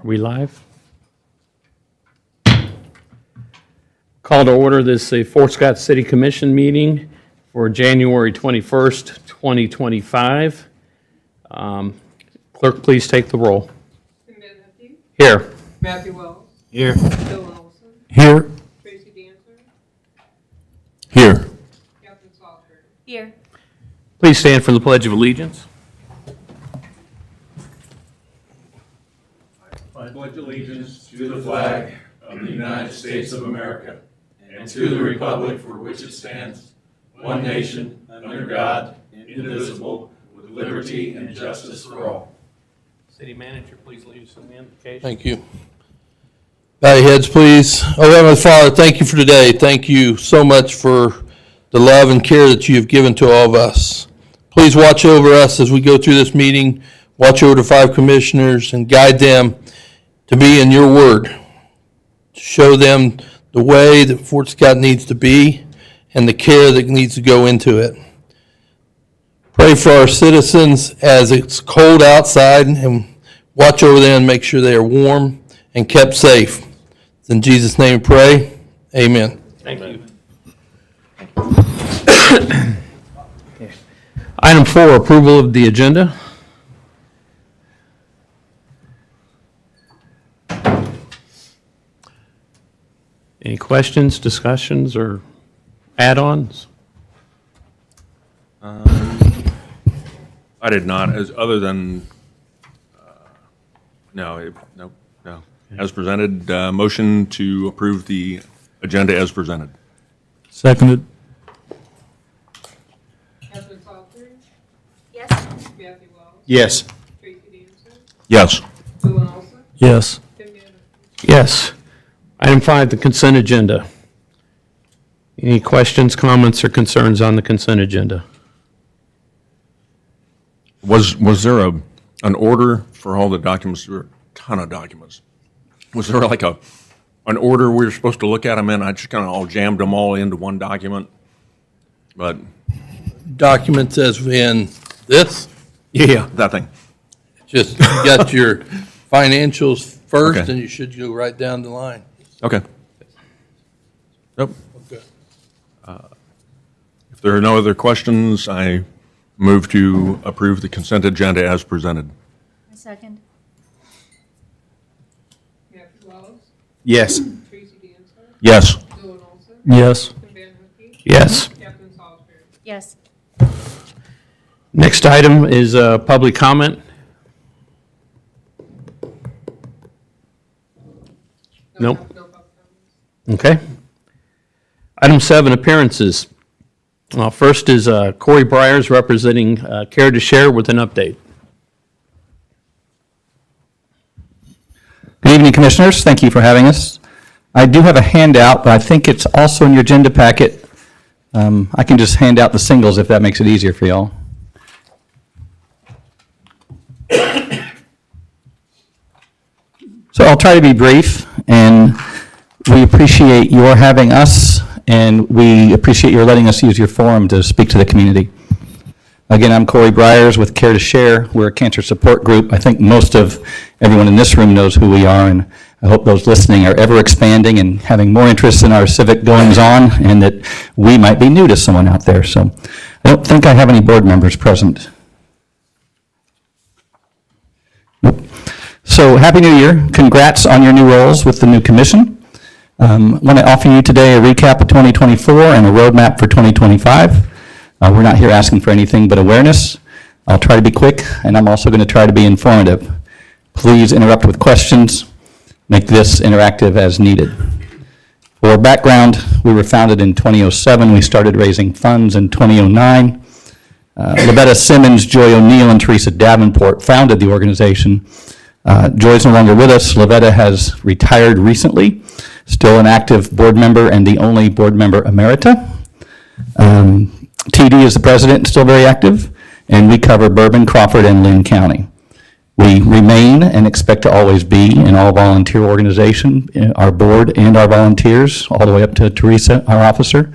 We live? Call to order this Fort Scott City Commission meeting for January 21st, 2025. Clerk, please take the roll. Here. Matthew Wells. Here. Bill Olson. Here. Tracy Dancer. Here. Captain Salisbury. Here. Please stand for the Pledge of Allegiance. I pledge allegiance to the flag of the United States of America and to the republic for which it stands, one nation, under God, indivisible, with liberty and justice for all. City Manager, please lead us in the invocation. Thank you. Bow your heads, please. Oh, Heavenly Father, thank you for today. Thank you so much for the love and care that you have given to all of us. Please watch over us as we go through this meeting. Watch over the 5 commissioners and guide them to be in your word. Show them the way that Fort Scott needs to be and the care that needs to go into it. Pray for our citizens as it's cold outside and watch over them and make sure they are warm and kept safe. In Jesus' name we pray. Amen. Thank you. Item 4, approval of the agenda. Any questions, discussions, or add-ons? I did not, other than, no. As presented, motion to approve the agenda as presented. Seconded. Captain Salisbury. Yes. Matthew Wells. Yes. Tracy Dancer. Yes. Bill Olson. Yes. Tim Manor. Yes. Item 5, the consent agenda. Any questions, comments, or concerns on the consent agenda? Was there an order for all the documents? There were a ton of documents. Was there like an order we were supposed to look at them in? I just kind of all jammed them all into one document. But Documents as in this, yeah, that thing. just you got your financials first Okay. and you should go right down the line. Okay. Nope. Okay. If there are no other questions, I move to approve the consent agenda as presented. A second. Matthew Wells. Yes. Tracy Dancer. Yes. Bill Olson. Yes. Tim Manor. Yes. Captain Salisbury. Yes. Next item is public comment. Nope. No public comments. Okay. Item 7, appearances. First is Corey Byers representing Care to Share with an update. Good evening, Commissioners. Thank you for having us. I do have a handout, but I think it's also in your agenda packet. I can just hand out the singles if that makes it easier for y'all. So I'll try to be brief, and we appreciate your having us, and we appreciate your letting us use your forum to speak to the community. Again, I'm Corey Byers with Care to Share. We're a cancer support group. I think most of everyone in this room knows who we are, and I hope those listening are ever expanding and having more interest in our civic goings-on, and that we might be new to someone out there. So I don't think I have any board members present. Nope. So Happy New Year. Congrats on your new roles with the new commission. I want to offer you today a recap of 2024 and a roadmap for 2025. We're not here asking for anything but awareness. I'll try to be quick, and I'm also going to try to be informative. Please interrupt with questions. Make this interactive as needed. For background, we were founded in 2007. We started raising funds in 2009. Lavetta Simmons, Joy O'Neill, and Teresa Davenport founded the organization. Joy's no longer with us. Lavetta has retired recently, still an active board member and the only board member emerita. TD is the president, still very active, and we cover Bourbon, Crawford, and Lynn County. We remain and expect to always be an all-volunteer organization, our board and our volunteers, all the way up to Teresa, our officer.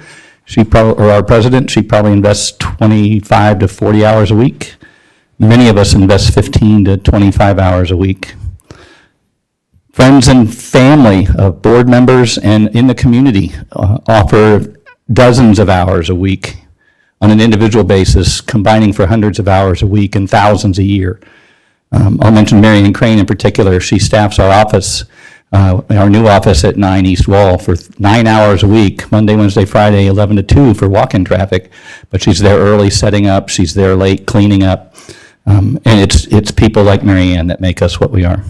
Or our president, she probably invests 25 to 40 hours a week. Many of us invest 15 to 25 hours a week. Friends and family of board members and in the community offer dozens of hours a week on an individual basis, combining for hundreds of hours a week and thousands a year. I'll mention Marion Crane in particular. She staffs our office, our new office at 9 East Wall for 9 hours a week, Monday, Wednesday, Friday, 11 to 2 for walk-in traffic. But she's there early setting up, she's there late cleaning up. And it's people like Marianne that make us what we are.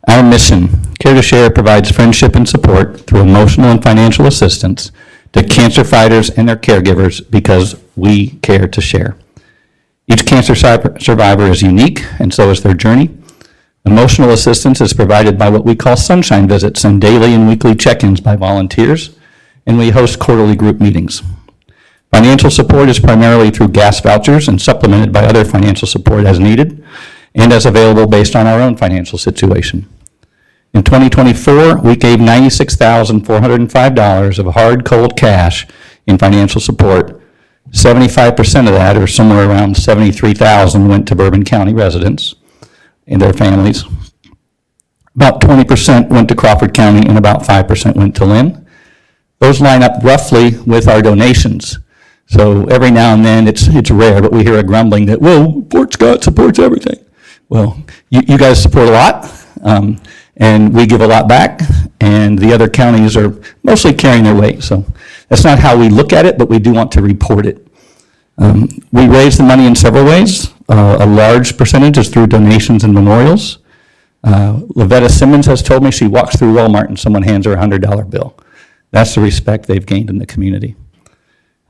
Our mission, Care to Share, provides friendship and support through emotional and financial assistance to cancer fighters and their caregivers because we care to share. Each cancer survivor is unique, and so is their journey. Emotional assistance is provided by what we call sunshine visits and daily and weekly check-ins by volunteers, and we host quarterly group meetings. Financial support is primarily through gas vouchers and supplemented by other financial support as needed and as available based on our own financial situation. In 2024, we gave $96,405 of hard, cold cash in financial support. 75% of that, or somewhere around $73,000, went to Bourbon County residents and their families. About 20% went to Crawford County, and about 5% went to Lynn. Those line up roughly with our donations. So every now and then, it's rare, but we hear a grumbling that, well, Fort Scott supports everything. Well, you guys support a lot, and we give a lot back, and the other counties are mostly carrying their weight. So that's not how we look at it, but we do want to report it. We raise the money in several ways. A large percentage is through donations and memorials. Lavetta Simmons has told me she walks through Walmart and someone hands her a $100 bill. That's the respect they've gained in the community.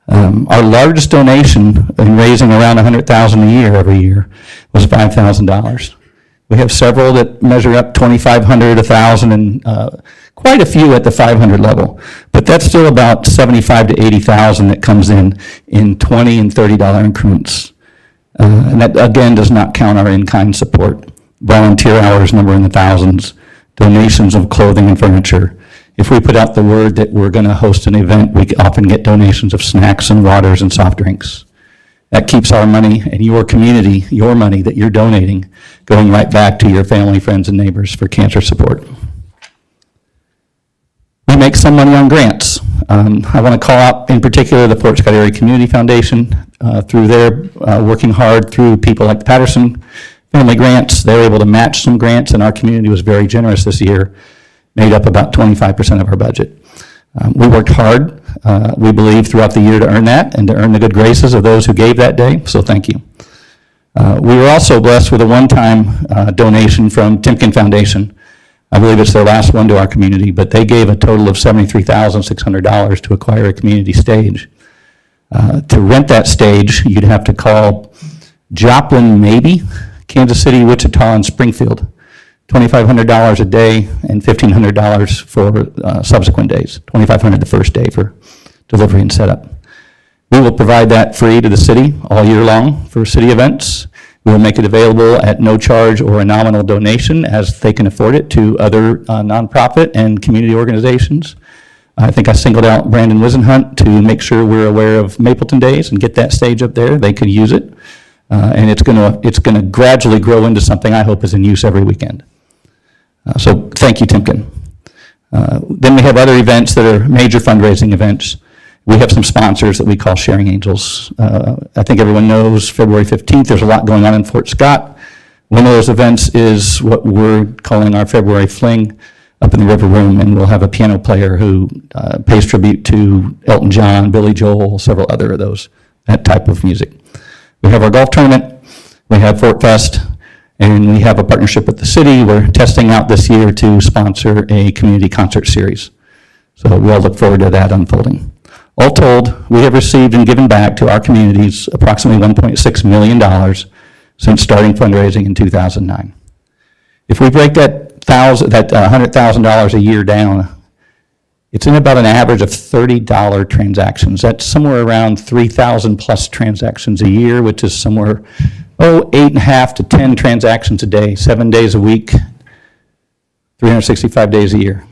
Our largest donation in raising around $100,000 a year every year was $5,000. We have several that measure up $2,500, $1,000, and quite a few at the $500 level. But that's still about $75,000 to $80,000 that comes in $20 and $30 increments. And that, again, does not count our in-kind support. Volunteer hours number in the thousands, donations of clothing and furniture. If we put out the word that we're going to host an event, we often get donations of snacks and waters and soft drinks. That keeps our money and your community, your money that you're donating, going right back to your family, friends, and neighbors for cancer support. We make some money on grants. I want to call out in particular the Fort Scott Area Community Foundation. Through their working hard through people like the Patterson Family Grants, they're able to match some grants, and our community was very generous this year, made up about 25% of our budget. We worked hard, we believe, throughout the year to earn that and to earn the good graces of those who gave that day, so thank you. We were also blessed with a one-time donation from Timken Foundation. I believe it's their last one to our community, but they gave a total of $73,600 to acquire a community stage. To rent that stage, you'd have to call Joplin, maybe, Kansas City, Wichita, and Springfield. $2,500 a day and $1,500 for subsequent days. $2,500 the first day for delivery and setup. We will provide that free to the city all year long for city events. We will make it available at no charge or a nominal donation as they can afford it to other nonprofit and community organizations. I think I singled out Brandon Wisenhunt to make sure we're aware of Mapleton Days and get that stage up there. They could use it. And it's gonna gradually grow into something I hope is in use every weekend. So thank you, Timken. Then we have other events that are major fundraising events. We have some sponsors that we call Sharing Angels. I think everyone knows February 15th, there's a lot going on in Fort Scott. One of those events is what we're calling our February Fling up in the River Room, and we'll have a piano player who pays tribute to Elton John, Billy Joel, several other of those, that type of music. We have our golf tournament, we have Fort Fest, and we have a partnership with the city. We're testing out this year to sponsor a community concert series. So we all look forward to that unfolding. All told, we have received and given back to our communities approximately $1.6 million since starting fundraising in 2009. If we break that $100,000 a year down, it's in about an average of $30 transactions. That's somewhere around 3,000 plus transactions a year, which is somewhere, 8.5 to 10 transactions a day, 7 days a week, 365 days a year.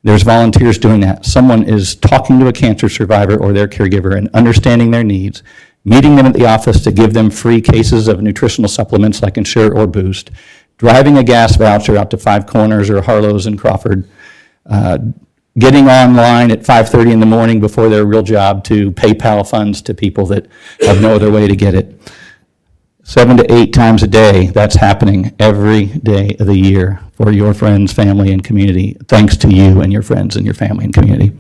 There's volunteers doing that. Someone is talking to a cancer survivor or their caregiver and understanding their needs, meeting them at the office to give them free cases of nutritional supplements like Ensure or Boost, driving a gas voucher out to Five Corners or Harlow's in Crawford, getting online at 5:30 in the morning before their real job to PayPal funds to people that have no other way to get it. 7 to 8 times a day, that's happening every day of the year for your friends, family, and community, thanks to you and your friends and your family and community.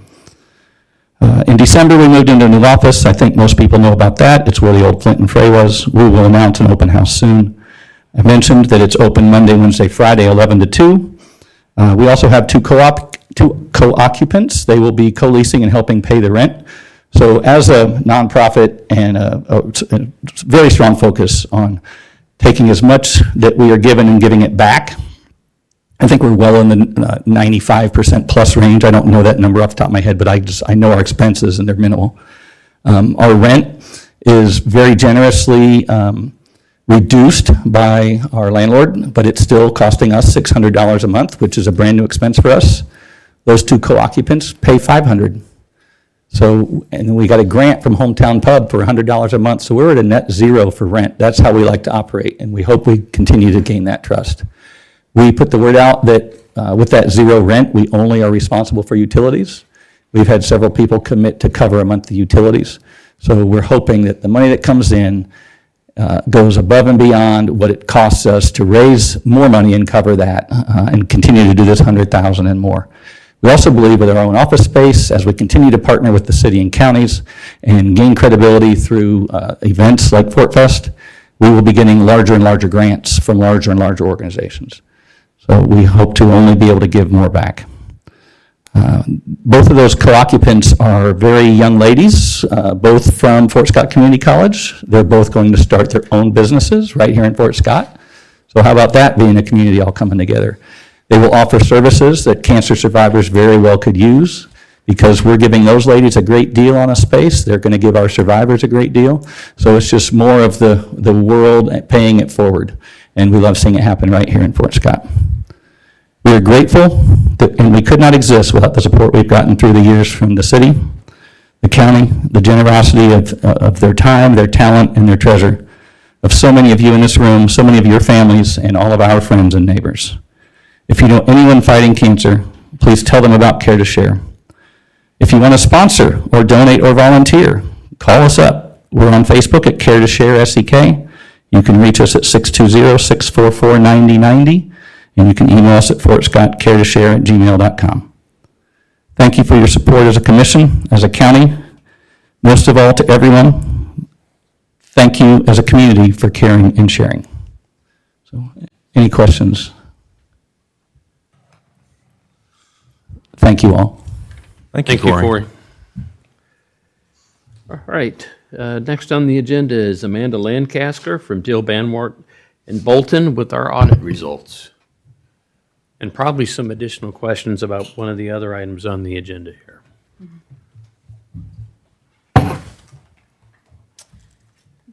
In December, we moved into a new office. I think most people know about that. It's where the old Flint and Frey was. We will announce an open house soon. I mentioned that it's open Monday, Wednesday, Friday, 11 to 2. We also have two co-occupants. They will be co-leasing and helping pay the rent. So as a nonprofit and a very strong focus on taking as much that we are given and giving it back, I think we're well in the 95% plus range. I don't know that number off the top of my head, but I know our expenses and they're minimal. Our rent is very generously reduced by our landlord, but it's still costing us $600 a month, which is a brand new expense for us. Those two co-occupants pay $500. So, and then we got a grant from Hometown Pub for $100 a month, so we're at a net zero for rent. That's how we like to operate, and we hope we continue to gain that trust. We put the word out that with that zero rent, we only are responsible for utilities. We've had several people commit to cover a month of utilities. So we're hoping that the money that comes in goes above and beyond what it costs us to raise more money and cover that and continue to do this $100,000 and more. We also believe with our own office space, as we continue to partner with the city and counties and gain credibility through events like Fort Fest, we will be getting larger and larger grants from larger and larger organizations. So we hope to only be able to give more back. Both of those co-occupants are very young ladies, both from Fort Scott Community College. They're both going to start their own businesses right here in Fort Scott. So how about that being a community all coming together? They will offer services that cancer survivors very well could use because we're giving those ladies a great deal on a space. They're going to give our survivors a great deal. So it's just more of the world paying it forward. And we love seeing it happen right here in Fort Scott. We are grateful and we could not exist without the support we've gotten through the years from the city, the county, the generosity of their time, their talent, and their treasure, of so many of you in this room, so many of your families, and all of our friends and neighbors. If you know anyone fighting cancer, please tell them about Care to Share. If you want to sponsor or donate or volunteer, call us up. We're on Facebook at Care to Share SEK. You can reach us at 620-644-9090, and you can email us at fortscottcaretoshare@gmail.com. Thank you for your support as a commission, as a county, most of all to everyone. Thank you as a community for caring and sharing. So, any questions? Thank you all. Thank you, Thank you, Corey. Corey. All right, next on the agenda is Amanda Lancaster from Dill Banwart in Bolton with our audit results. And probably some additional questions about one of the other items on the agenda here.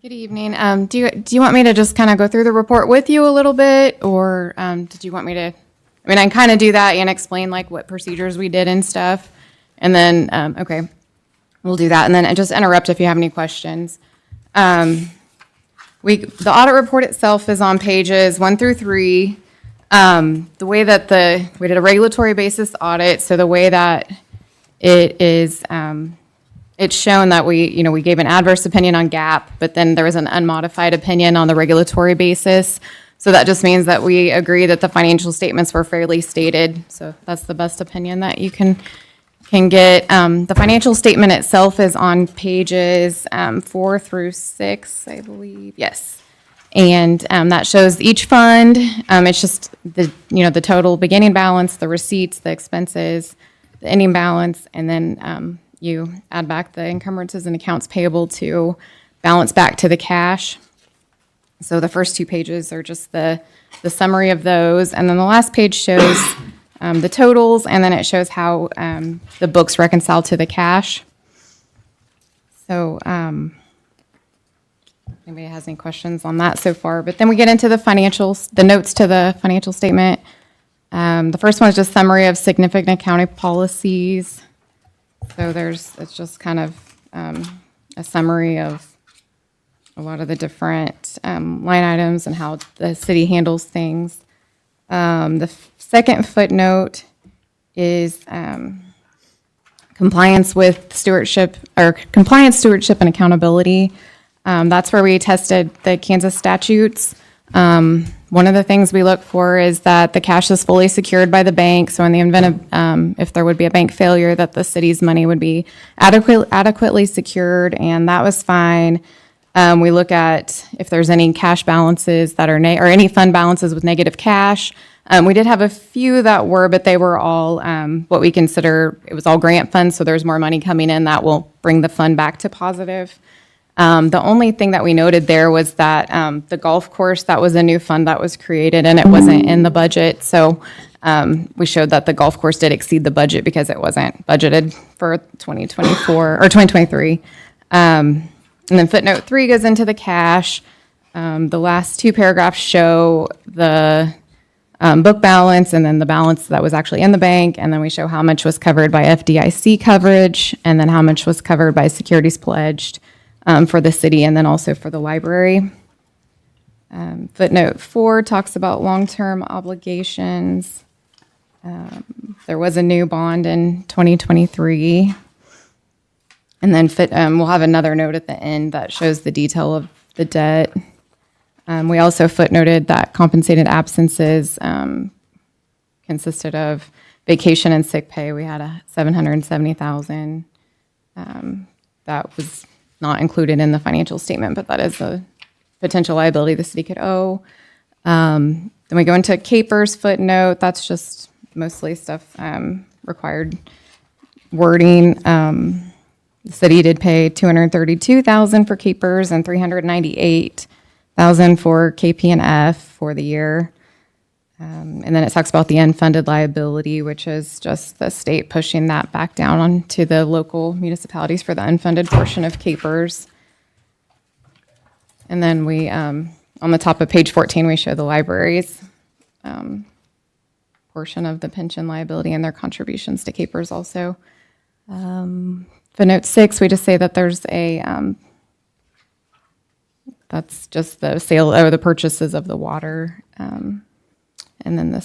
Good evening. Do you want me to just kind of go through the report with you a little bit, or did you want me to? I mean, I can kind of do that and explain like what procedures we did and stuff, and then okay, we'll do that, and then just interrupt if you have any questions. The audit report itself is on pages 1 through 3. The way that we did a regulatory basis audit, so the way that it is. It's shown that we gave an adverse opinion on GAAP, but then there was an unmodified opinion on the regulatory basis. So that just means that we agree that the financial statements were fairly stated. So that's the best opinion that you can get. The financial statement itself is on pages 4 through 6, I believe. Yes. And that shows each fund. It's just the total beginning balance, the receipts, the expenses, the ending balance, and then you add back the encumbrances and accounts payable to balance back to the cash. So the first 2 pages are just the summary of those. And then the last page shows the totals, and then it shows how the books reconcile to the cash. So anybody has any questions on that so far? But then we get into the financials, the notes to the financial statement. The first one is just summary of significant accounting policies. So it's just kind of a summary of a lot of the different line items and how the city handles things. The second footnote is compliance, stewardship, and accountability. That's where we tested the Kansas statutes. One of the things we look for is that the cash is fully secured by the bank. So in the event of, if there would be a bank failure, that the city's money would be adequately secured, and that was fine. We look at if there's any cash balances that are, or any fund balances with negative cash. We did have a few that were, but they were all what we consider, it was all grant funds, so there's more money coming in that will bring the fund back to positive. The only thing that we noted there was that the golf course, that was a new fund that was created and it wasn't in the budget. So we showed that the golf course did exceed the budget because it wasn't budgeted for 2024 or 2023. And then footnote 3 goes into the cash. The last two paragraphs show the book balance and then the balance that was actually in the bank. And then we show how much was covered by FDIC coverage and then how much was covered by securities pledged for the city and then also for the library. Footnote 4 talks about long-term obligations. There was a new bond in 2023. And then we'll have another note at the end that shows the detail of the debt. We also footnoted that compensated absences consisted of vacation and sick pay. We had a $770,000. That was not included in the financial statement, but that is a potential liability the city could owe. Then we go into capers footnote. That's just mostly stuff required wording. The city did pay $232,000 for capers and $398,000 for KP&F for the year. And then it talks about the unfunded liability, which is just the state pushing that back down onto the local municipalities for the unfunded portion of capers. And then we, on the top of page 14, we show the library's portion of the pension liability and their contributions to capers also. Footnote 6, we just say that there's that's just the sale or the purchases of the water. And then the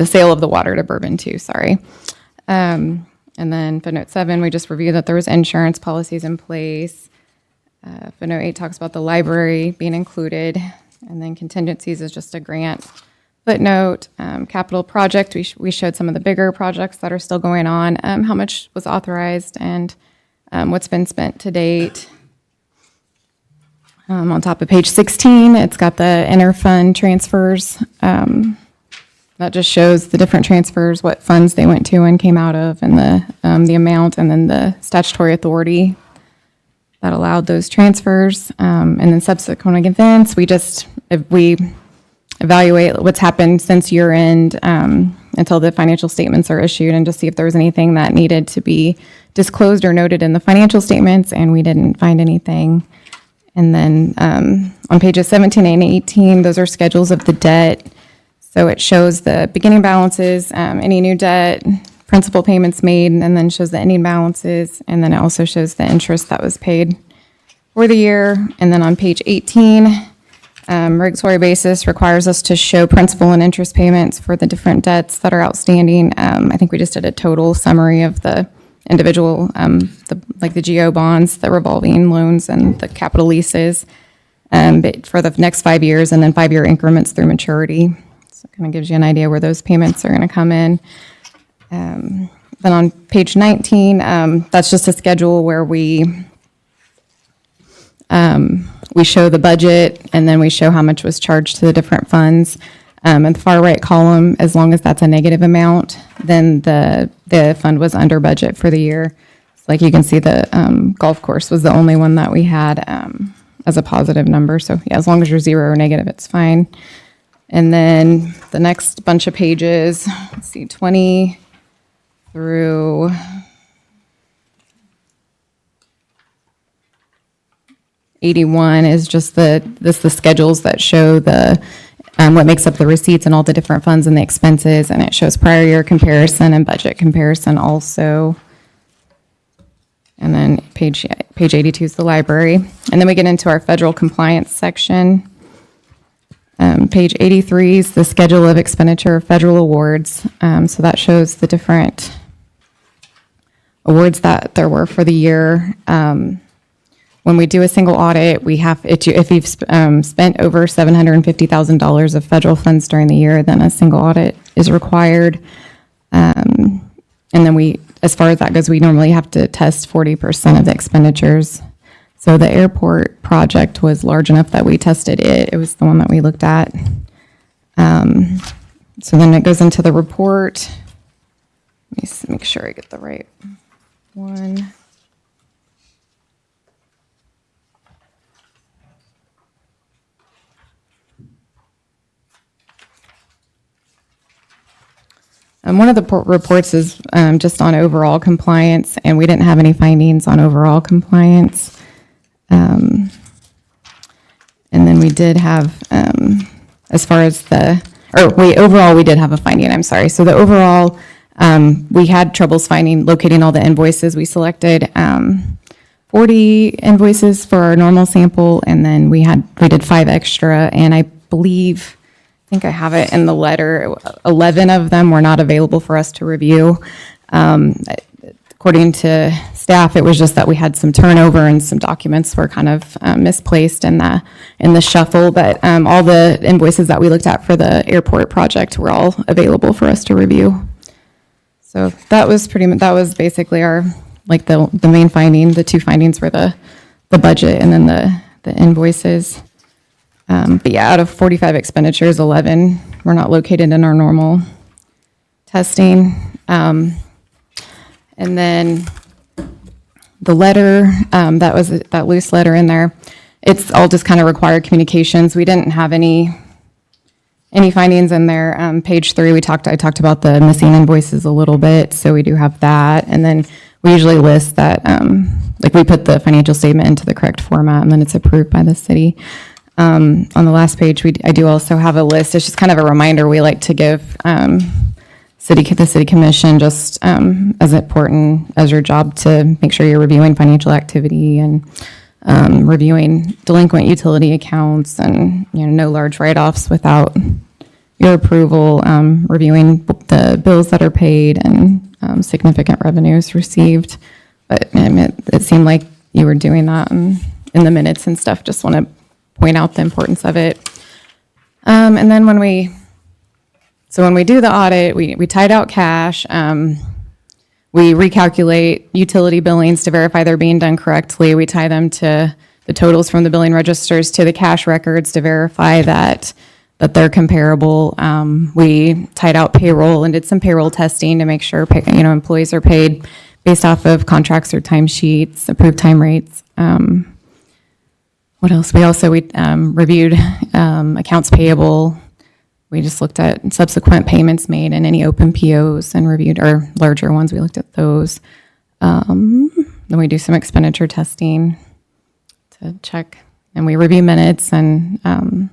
sale of the water to Bourbon too, sorry. And then footnote 7, we just reviewed that there was insurance policies in place. Footnote 8 talks about the library being included. And then contingencies is just a grant. Footnote, capital project, we showed some of the bigger projects that are still going on, how much was authorized and what's been spent to date. On top of page 16, it's got the interfund transfers. That just shows the different transfers, what funds they went to and came out of, and the amount, and then the statutory authority that allowed those transfers. And then subsequent events, we evaluate what's happened since year end until the financial statements are issued and just see if there was anything that needed to be disclosed or noted in the financial statements, and we didn't find anything. And then on pages 17 and 18, those are schedules of the debt. So it shows the beginning balances, any new debt, principal payments made, and then shows the ending balances. And then it also shows the interest that was paid for the year. And then on page 18, regulatory basis requires us to show principal and interest payments for the different debts that are outstanding. I think we just did a total summary of the individual, like the GO bonds, the revolving loans, and the capital leases but for the next 5 years, and then 5-year increments through maturity. So it kind of gives you an idea where those payments are going to come in. Then on page 19, that's just a schedule where we show the budget, and then we show how much was charged to the different funds. In the far right column, as long as that's a negative amount, then the fund was under budget for the year. So like you can see, the golf course was the only one that we had as a positive number. So yeah, as long as you're 0 or negative, it's fine. And then the next bunch of pages, let's see, 20 through 81 is just the schedules that show the what makes up the receipts and all the different funds and the expenses, and it shows prior year comparison and budget comparison also. And then page 82 is the library. And then we get into our federal compliance section. Page 83 is the schedule of expenditure of federal awards. So that shows the different awards that there were for the year. When we do a single audit, we have, if you've spent over $750,000 of federal funds during the year, then a single audit is required. And then we, as far as that goes, we normally have to test 40% of the expenditures. So the airport project was large enough that we tested it. It was the one that we looked at. So then it goes into the report. Let me make sure I get the right one. One of the reports is just on overall compliance, and we didn't have any findings on overall compliance. And then we did have, as far as overall, we did have a finding, I'm sorry. So the overall, we had troubles locating all the invoices. We selected 40 invoices for our normal sample, and then we did 5 extra, and I think I have it in the letter. 11 of them were not available for us to review. According to staff, it was just that we had some turnover and some documents were kind of misplaced in the shuffle. But all the invoices that we looked at for the airport project were all available for us to review. So that was basically our, like the main finding. The 2 findings were the budget and then the invoices. But yeah, out of 45 expenditures, 11 were not located in our normal testing. And then the letter, that was that loose letter in there, it's all just kind of required communications. We didn't have any findings in there. Page 3, I talked about the missing invoices a little bit, so we do have that. And then we usually list that, like we put the financial statement into the correct format, and then it's approved by the city. On the last page, I do also have a list. It's just kind of a reminder we like to give the city commission just as important as your job to make sure you're reviewing financial activity and reviewing delinquent utility accounts and no large write-offs without your approval, reviewing the bills that are paid and significant revenues received. But it seemed like you were doing that in the minutes and stuff. Just want to point out the importance of it. And then when we do the audit, we tide out cash. We recalculate utility billings to verify they're being done correctly. We tie them to the totals from the billing registers to the cash records to verify that they're comparable. We tied out payroll and did some payroll testing to make sure employees are paid based off of contracts or timesheets, approved time rates. What else? We reviewed accounts payable. We just looked at subsequent payments made and any open POs and reviewed our larger ones. We looked at those. Then we do some expenditure testing to check, and we review minutes and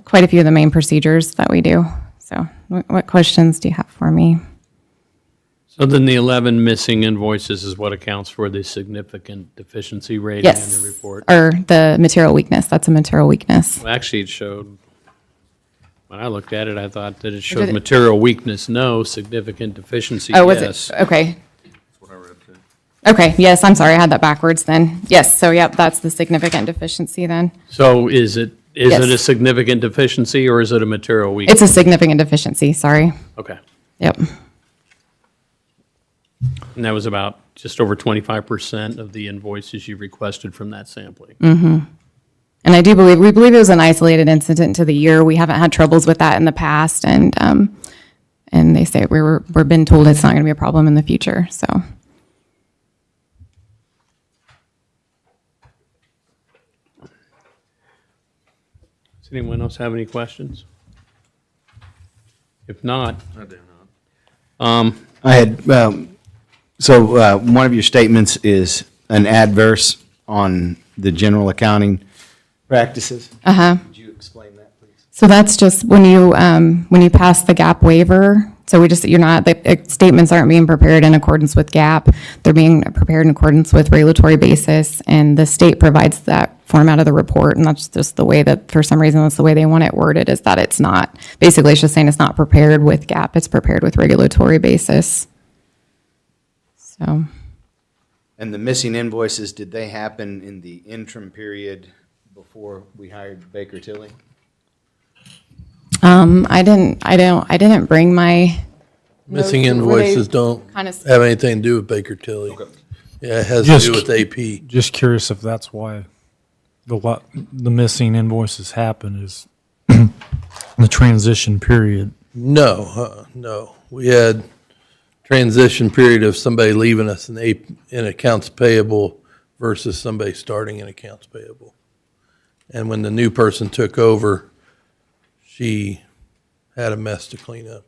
quite a few of the main procedures that we do. So what questions do you have for me? So then the 11 missing invoices is what accounts for the significant deficiency rating in Yes, the report? or the material weakness. That's a material weakness. Well, actually, it showed, when I looked at it, I thought that it did showed it? material weakness, no, significant deficiency, Oh, was yes. it? Okay. That's what I read too. Okay, yes, I'm sorry, I had that backwards then. Yes, so yep, that's the significant deficiency then. So is it a Yes. significant deficiency or is it a material weakness? It's a significant deficiency, sorry. Okay. Yep. And that was about just over 25% of the invoices you requested from that sampling. And we believe it was an isolated incident to the year. We haven't had troubles with that in the past, and they say we're been told it's not going to be a problem in the future, so. Does anyone else have any questions? If not, I do not. I had, one of your statements is an adverse on the general accounting practices. Could you explain that, please? So that's just when you pass the GAAP waiver. So the statements aren't being prepared in accordance with GAAP. They're being prepared in accordance with regulatory basis, and the state provides that format of the report, and that's just the way that, for some reason, that's the way they want it worded, is that it's not, basically, it's just saying it's not prepared with GAAP, it's prepared with regulatory basis. So, And the missing invoices, did they happen in the interim period before we hired Baker Tilly? I didn't bring my. Missing notes. Were they invoices don't kind of- have anything to do with Baker Tilly. Yeah, it has to do with AP. Just curious if that's why the missing invoices happen is the transition period. No, no. We had transition period of somebody leaving us in accounts payable versus somebody starting in accounts payable. And when the new person took over, she had a mess to clean up.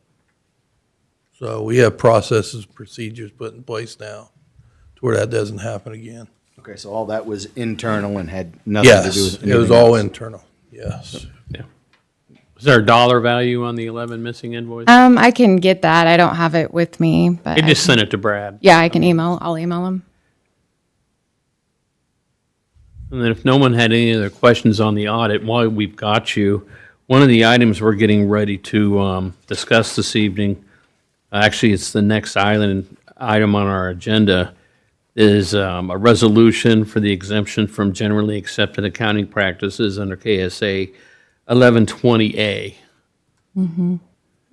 So we have processes, procedures put in place now to where that doesn't happen again. Okay, so all that was internal and had nothing to do Yes, with it was anything all else. internal, yes. Yeah. Is there a dollar value on the 11 missing invoices? I can get that. I don't have it with me, but You just sent it to Brad. yeah, I'll email him. And then if no one had any other questions on the audit, while we've got you, one of the items we're getting ready to discuss this evening, actually, it's the next item on our agenda, is a resolution for the exemption from generally accepted accounting practices under KSA 1120A.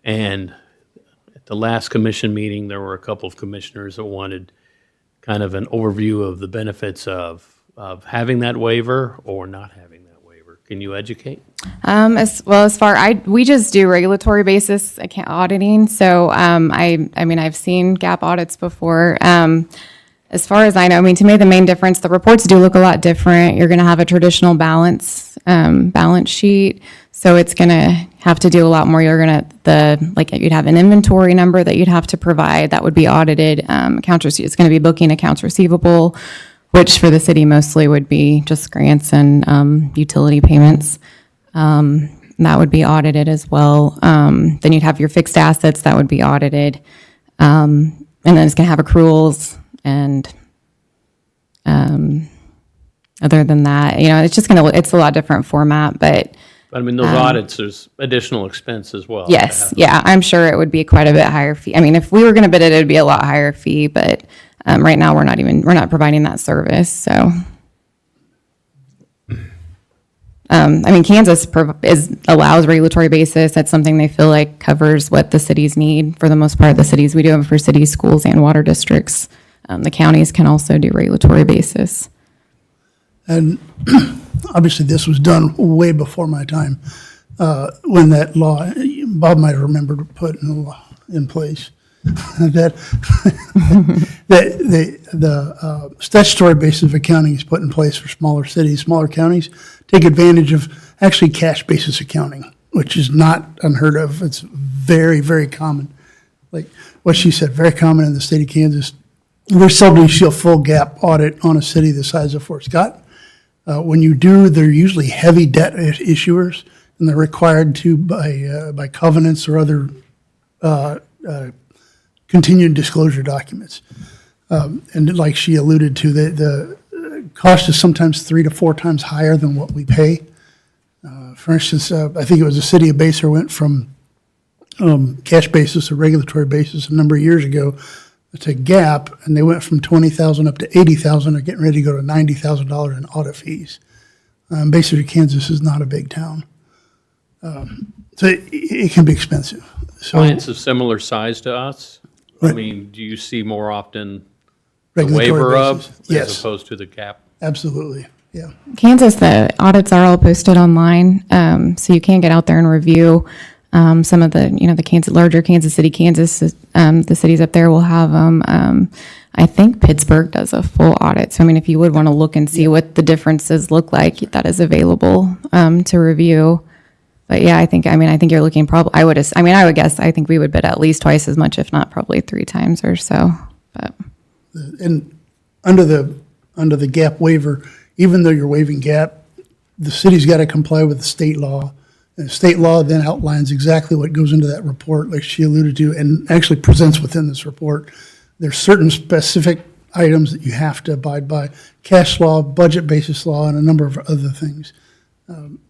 And at the last commission meeting, there were a couple of commissioners that wanted kind of an overview of the benefits of having that waiver or not having that waiver. Can you educate? We just do regulatory basis auditing. So, I've seen GAAP audits before. As far as I know, to me, the main difference, the reports do look a lot different. You're going to have a traditional balance sheet. So it's going to have to do a lot more. You'd have an inventory number that you'd have to provide that would be audited. It's going to be booking accounts receivable, which for the city mostly would be just grants and utility payments. That would be audited as well. Then you'd have your fixed assets that would be audited. And then it's going to have accruals. And other than that, it's a lot different format, but Those audits, there's additional expense as well. yes, yeah, I'm sure it would be quite a bit higher fee. If we were going to bid it, it'd be a lot higher fee, but right now we're not providing that service, so. Kansas allows regulatory basis. That's something they feel like covers what the cities need. For the most part, the cities, we do them for cities, schools, and water districts. The counties can also do regulatory basis. And obviously, this was done way before my time, when that law, Bob might have remembered putting the law in place. That the statutory basis of accounting is put in place for smaller cities, smaller counties, take advantage of actually cash basis accounting, which is not unheard of. It's very, very common. Like what she said, very common in the state of Kansas. We're seldom see a full GAAP audit on a city the size of Fort Scott. When you do, they're usually heavy debt issuers, and they're required to by covenants or other continued disclosure documents. And like she alluded to, the cost is sometimes 3 to 4 times higher than what we pay. For instance, I think it was the city of Basehor went from cash basis or regulatory basis a number of years ago to GAAP, and they went from $20,000 up to $80,000. They're getting ready to go to $90,000 in audit fees. Basically, Kansas is not a big town, so it can be expensive. So Clients of similar size to us? Right. Do you see more often the regulatory waiver basis. of as Yes, opposed to the cap? absolutely, yeah. Kansas, the audits are all posted online, so you can get out there and review. Some of the, the larger Kansas City, the cities up there will have them. I think Pittsburgh does a full audit. So, if you would want to look and see what the differences look like, that is available to review. But yeah, I think you're looking I would guess, I think we would bid at least twice as much, if not probably 3 times or so. But And under the GAAP waiver, even though you're waiving GAAP, the city's got to comply with the state law. And state law then outlines exactly what goes into that report, like she alluded to, and actually presents within this report. There's certain specific items that you have to abide by, cash law, budget basis law, and a number of other things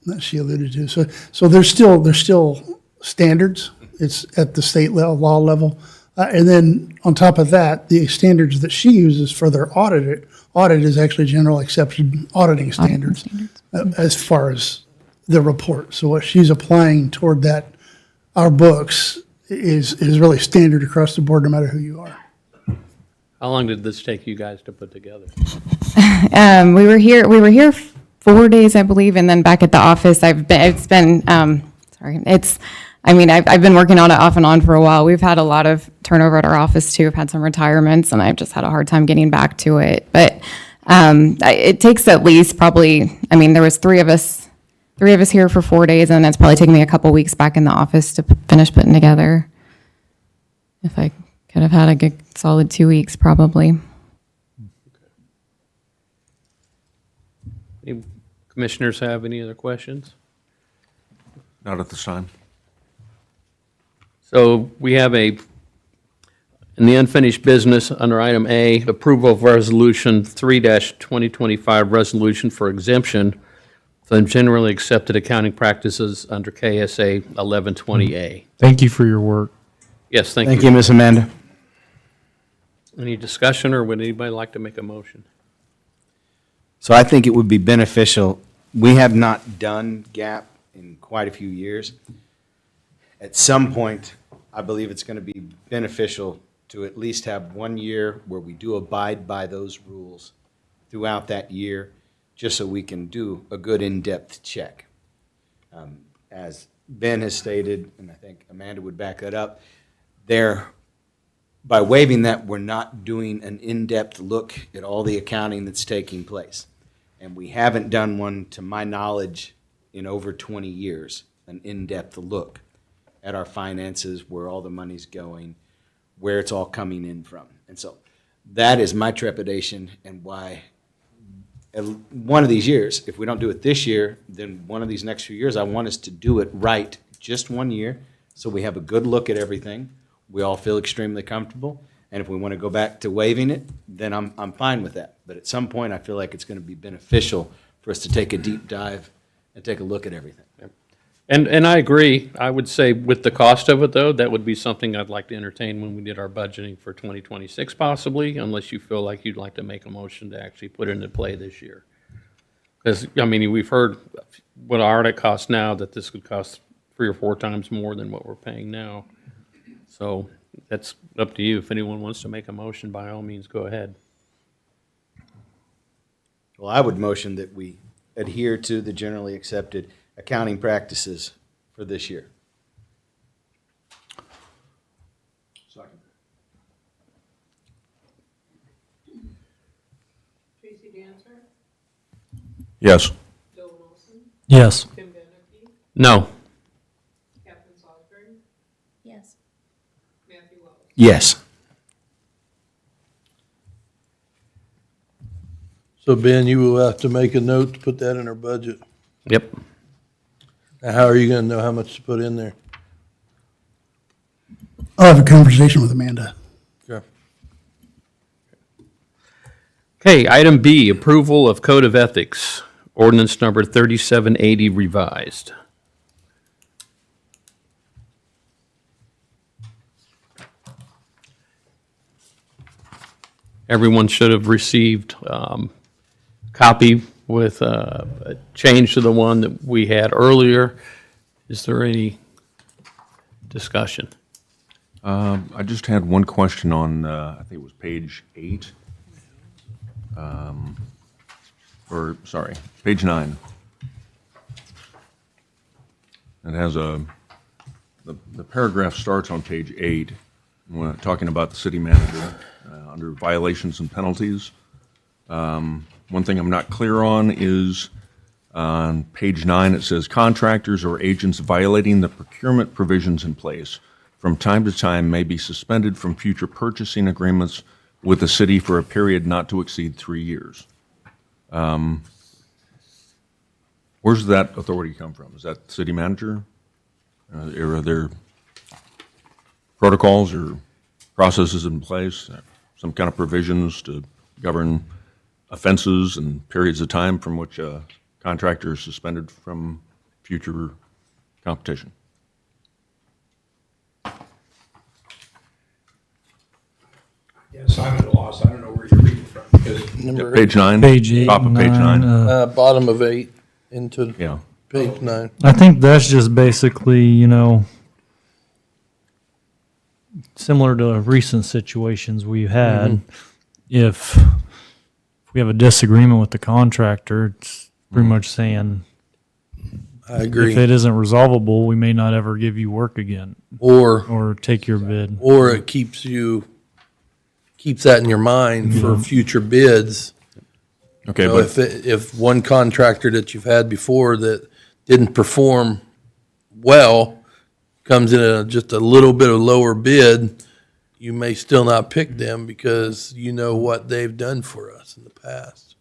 that she alluded to. So there's still standards. It's at the state law level. And then on top of that, the standards that she uses for their audit is actually general accepted auditing standards as far as the report. So what she's applying toward that, our books, is really standard across the board, no matter who you are. How long did this take you guys to put together? We were here 4 days, I believe, and then back at the office. I've been working on it off and on for a while. We've had a lot of turnover at our office too. I've had some retirements, and I've just had a hard time getting back to it. But it takes at least probably, there was three of us here for 4 days, and it's probably taken me a couple weeks back in the office to finish putting together. If I could have had a good solid 2 weeks, probably. Any commissioners have any other questions? Not at this time. So we have in the unfinished business, under item A, approval of resolution 3-2025, resolution for exemption from generally accepted accounting practices under KSA 1120A. Thank you for your work. Yes, thank Thank you. you, Ms. Amanda. Any discussion, or would anybody like to make a motion? So I think it would be beneficial. We have not done GAP in quite a few years. At some point, I believe it's going to be beneficial to at least have 1 year where we do abide by those rules throughout that year, just so we can do a good in-depth check. As Ben has stated, and I think Amanda would back that up, by waiving that, we're not doing an in-depth look at all the accounting that's taking place. And we haven't done one, to my knowledge, in over 20 years, an in-depth look at our finances, where all the money's going, where it's all coming in from. And so that is my trepidation, and why one of these years, if we don't do it this year, then one of these next few years, I want us to do it right just 1 year, so we have a good look at everything. We all feel extremely comfortable, and if we want to go back to waiving it, then I'm fine with that. But at some point, I feel like it's going to be beneficial for us to take a deep dive and take a look at everything. And I agree. I would say with the cost of it, though, that would be something I'd like to entertain when we did our budgeting for 2026 possibly, unless you feel like you'd like to make a motion to actually put it into play this year. Because, we've heard what our audit costs now, that this could cost 3 or 4 times more than what we're paying now. So that's up to you. If anyone wants to make a motion, by all means, go ahead. Well, I would motion that we adhere to the generally accepted accounting practices for this year. Second. Tracy Dancer, Yes. Bill Wilson, Yes. Tim Beneke, No. Captain Salisbury, Yes. Matthew Wells. Yes. So Ben, you will have to make a note to put that in our budget. Yep. Now, how are you going to know how much to put in there? I'll have a conversation with Amanda. Okay. Okay, item B, approval of Code of Ethics, ordinance number 3780 revised. Everyone should have received copy with a change to the one that we had earlier. Is there any discussion? I just had one question on, I think it was page 8. Page 9. It has the paragraph starts on page 8, when talking about the city manager, under violations and penalties. One thing I'm not clear on is on page 9, it says contractors or agents violating the procurement provisions in place from time to time may be suspended from future purchasing agreements with the city for a period not to exceed 3 years. Where's that authority come from? Is that the city manager? Are there protocols or processes in place? some kind of provisions to govern offenses and periods of time from which a contractor is suspended from future competition. Yes, I'm at a loss. I don't know where you're reading from, because Number Page 9? Page 8, Top of page 9. Bottom of 8 into Yeah. page 9. I think that's just basically, similar to recent situations we've had. If we have a disagreement with the contractor, it's pretty much saying, I agree. if it isn't resolvable, we may not ever give you work again Or take your bid. it keeps that in your mind for future bids. Okay, You know, but if one contractor that you've had before that didn't perform well comes in just a little bit of lower bid, you may still not pick them because you know what they've done for us in the past.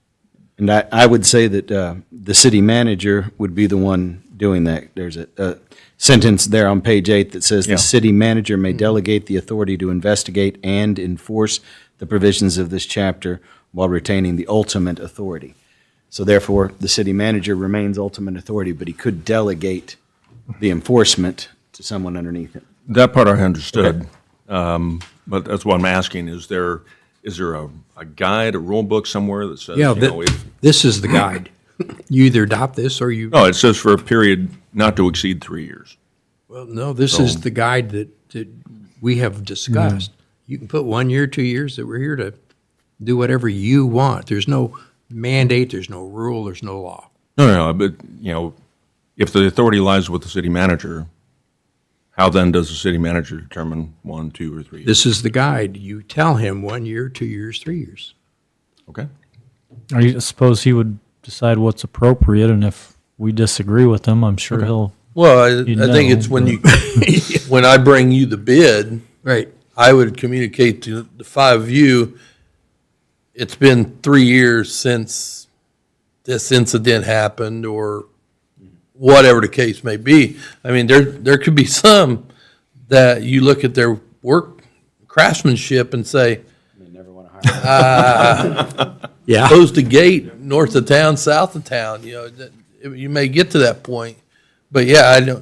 And I would say that the city manager would be the one doing that. There's a sentence there on page 8 that says, Yeah. "The city manager may delegate the authority to investigate and enforce the provisions of this chapter while retaining the ultimate authority." So therefore, the city manager remains ultimate authority, but he could delegate the enforcement to someone underneath him. that part I understood. But that's what I'm asking, is there a guide, a rule book somewhere that says, Yeah, you know, if, this is the guide. You either adopt this or you, no, it says for a period not to exceed 3 years. well, no, this is the guide that we have discussed. You can put 1 year, 2 years, that we're here to do whatever you want. There's no mandate, there's no rule, there's no law. No, but, if the authority lies with the city manager, how then does the city manager determine 1, 2, or 3 years? This is the guide. You tell him 1 year, 2 years, 3 years. Okay? I suppose he would decide what's appropriate, and if we disagree with him, I'm sure he'll. Well, I You think know, it's when when I bring you the bid, Right. I would communicate to the 5 of you, it's been 3 years since this incident happened, or whatever the case may be. I mean, there could be some that you look at their work craftsmanship and say, They never want to hire. Yeah. close the gate north of town, south of town, you may get to that point. But yeah,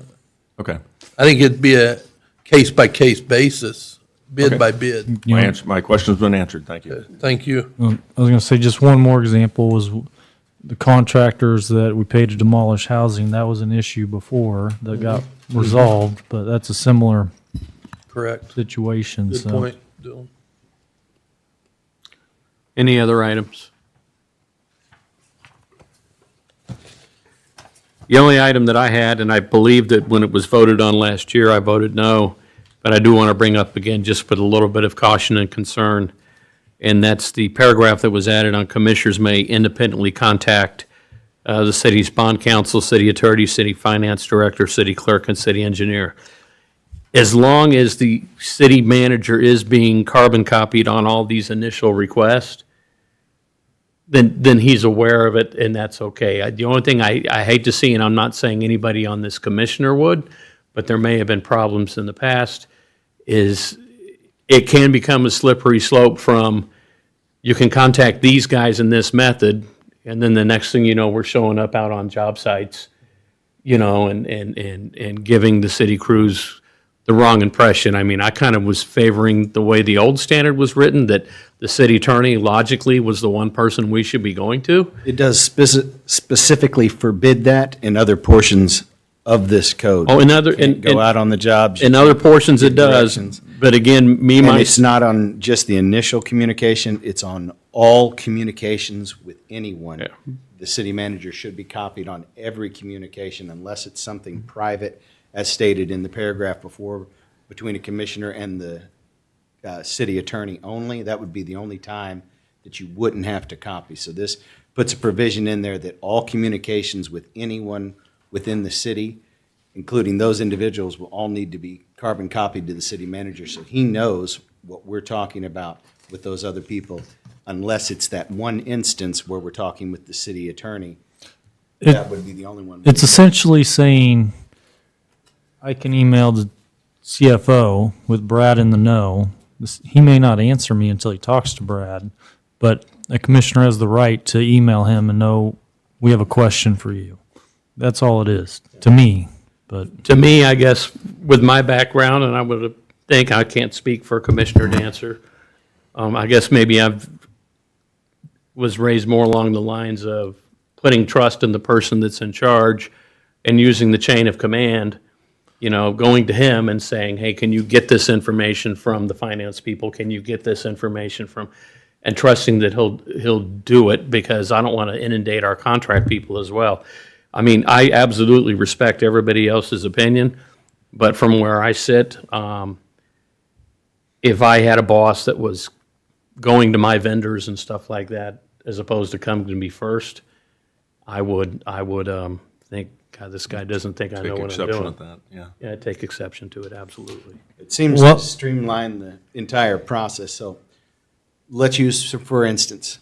Okay. I think it'd be a case-by-case basis, bid Okay. by bid. My question's been answered. Thank you. Thank you. I was going to say, just one more example was the contractors that we paid to demolish housing. That was an issue before that got resolved, but that's a similar Correct. situation. Good So. point, Dylan. Any other items? The only item that I had, and I believe that when it was voted on last year, I voted no, but I do want to bring up again, just with a little bit of caution and concern, and that's the paragraph that was added on commissioners may independently contact the city's bond counsel, city attorney, city finance director, city clerk, and city engineer. As long as the city manager is being carbon copied on all these initial requests, then he's aware of it, and that's okay. The only thing I hate to see, and I'm not saying anybody on this commissioner would, but there may have been problems in the past, is it can become a slippery slope from, you can contact these guys in this method, and then the next thing you know, we're showing up out on job sites, and giving the city crews the wrong impression. I mean, I kind of was favoring the way the old standard was written, that the city attorney logically was the one person we should be going to. It does specifically forbid that in other portions of this code. Oh, in other, Can't go out on the jobs. in other portions it does, Directions. but again, And it's not on just the initial communication, it's on all communications with anyone. Yeah. The city manager should be copied on every communication unless it's something private, as stated in the paragraph before, between a commissioner and the city attorney only. That would be the only time that you wouldn't have to copy. So this puts a provision in there that all communications with anyone within the city, including those individuals, will all need to be carbon copied to the city manager so he knows what we're talking about with those other people, unless it's that one instance where we're talking with the city attorney. That would be the only one. It's essentially saying, I can email the CFO with Brad in the know he may not answer me until he talks to Brad, but a commissioner has the right to email him and know, we have a question for you. That's all it is, to me, but. To me, I guess, with my background, and I would think, I can't speak for Commissioner Dancer, I guess maybe was raised more along the lines of putting trust in the person that's in charge and using the chain of command, going to him and saying, hey, can you get this information from the finance people? Can you get this information from, and trusting that he'll do it, because I don't want to inundate our contract people as well. I mean, I absolutely respect everybody else's opinion, but from where I sit, if I had a boss that was going to my vendors and stuff like that, as opposed to coming to me first, I would think, God, this guy doesn't think I know Take what I'm exception doing. at that, yeah. Yeah, I'd take exception to it, absolutely. It seems Well- to streamline the entire process. So let's use, for instance,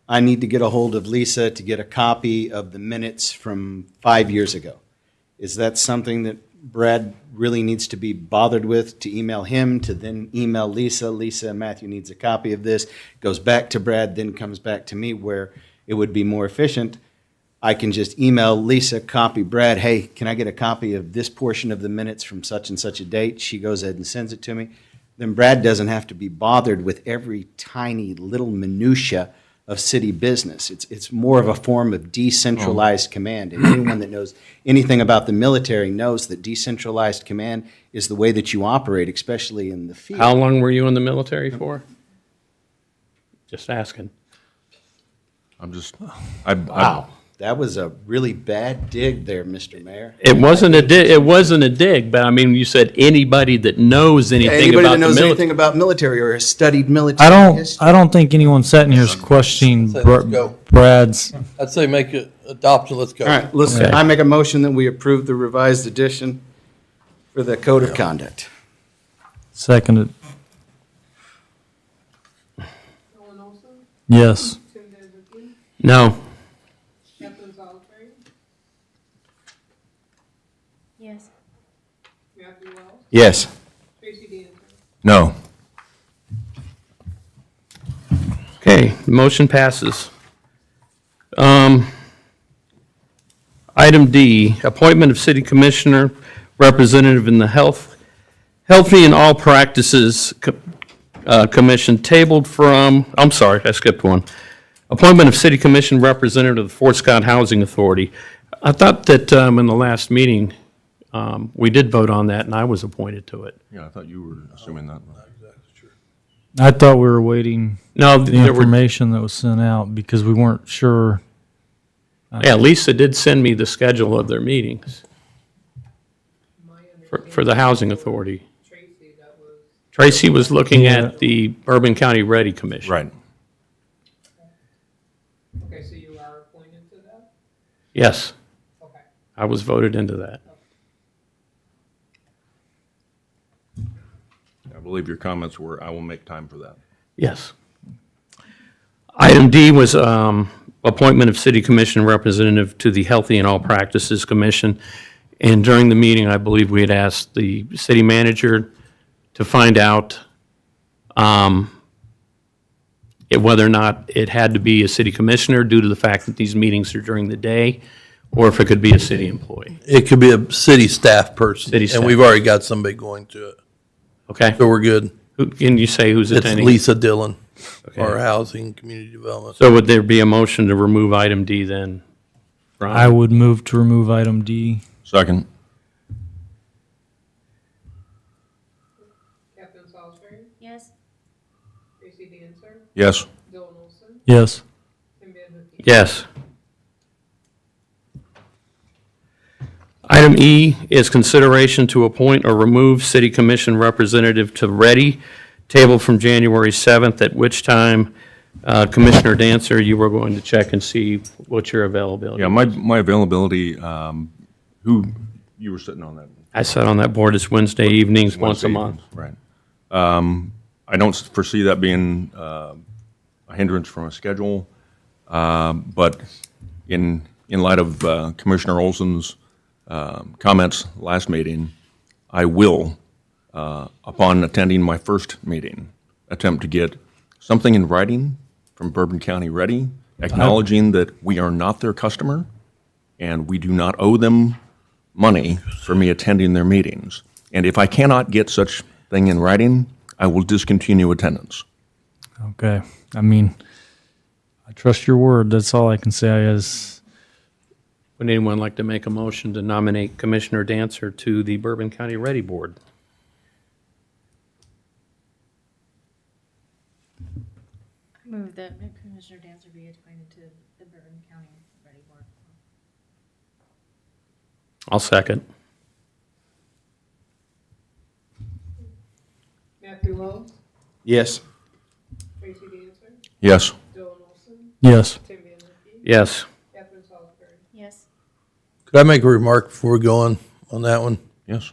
I need to get a hold of Lisa to get a copy of the minutes from 5 years ago. Is that something that Brad really needs to be bothered with, to email him, to then email Lisa? Lisa, Matthew needs a copy of this, goes back to Brad, then comes back to me, where it would be more efficient. I can just email Lisa, copy Brad, hey, can I get a copy of this portion of the minutes from such and such a date? She goes ahead and sends it to me. Then Brad doesn't have to be bothered with every tiny little minutia of city business. It's more of a form of decentralized command. And anyone that knows anything about the military knows that decentralized command is the way that you operate, especially in the field. How long were you in the military for? Just asking. Wow, that was a really bad dig there, Mr. Mayor. It wasn't a dig, but I mean, you said anybody that knows anything Anybody about that the knows military. anything about military or has studied military I history. don't think anyone sitting here is questioning Say let's go. Brad's. I'd say make it adoption, let's go. All right, listen, Okay. I make a motion that we approve the revised edition for the code of conduct. Seconded. Dylan Olson, Yes. Tim Benzie, No, Kathleen Salisbury, Yes. Matthew Wells, Yes. Tracy Dancer. No. okay, the motion passes. Item D, appointment of city commissioner, representative in the Healthy in All Practices Commission, tabled from, I'm sorry, I skipped one. Appointment of city commission representative of the Fort Scott Housing Authority. I thought that in the last meeting, we did vote on that, and I was appointed to it. Yeah, I thought you were assuming that. I thought we were waiting No, the there were, information that was sent out because we weren't sure. yeah, Lisa did send me the schedule of their meetings My for the Housing Authority. Tracy, that was, Tracy was looking Yeah. at the Bourbon County Ready Commission. Right. okay, so you are appointed to that? Yes, Okay. I was voted into that. I believe your comments were, I will make time for that. Yes. Item D was appointment of city commission representative to the Healthy in All Practices Commission. And during the meeting, I believe we had asked the city manager to find out whether or not it had to be a city commissioner due to the fact that these meetings are during the day, or if it could be a city employee. It could be a city staff person. City staff. And we've already got somebody going to it, Okay? so we're good. Can you say who's It's attending? Lisa Dillon, Okay. our Housing Community Development. So would there be a motion to remove item D then? Ron? I would move to remove item D. Second. Kathleen Salisbury, Yes. Tracy Dancer, Yes. Dylan Olson, Yes. Tim Benzie. Yes. Item E is consideration to appoint or remove city commission representative to Ready, tabled from January 7th, at which time Commissioner Dancer, you were going to check and see what your availability. Yeah, my availability, who, you were sitting on that? I sat on that board. It's Wednesday evenings, once a Wednesday month. evenings, Right. I don't foresee that being a hindrance from a schedule, but in light of Commissioner Olson's comments last meeting, I will upon attending my first meeting, attempt to get something in writing from Bourbon County Ready, acknowledging that we are not their customer and we do not owe them money for me attending their meetings. And if I cannot get such thing in writing, I will discontinue attendance. Okay. I mean, I trust your word. That's all I can say is, Would anyone like to make a motion to nominate Commissioner Dancer to the Bourbon County Ready Board? Move that Commissioner Dancer be appointed to the Bourbon County Ready Board. I'll second. Matthew Wells, Yes. Tracy Dancer, Yes. Dylan Olson, yes. Tim Van Lippie, Yes. Catherine Salisbury. Yes. Could I make a remark before we go on that one? Yes.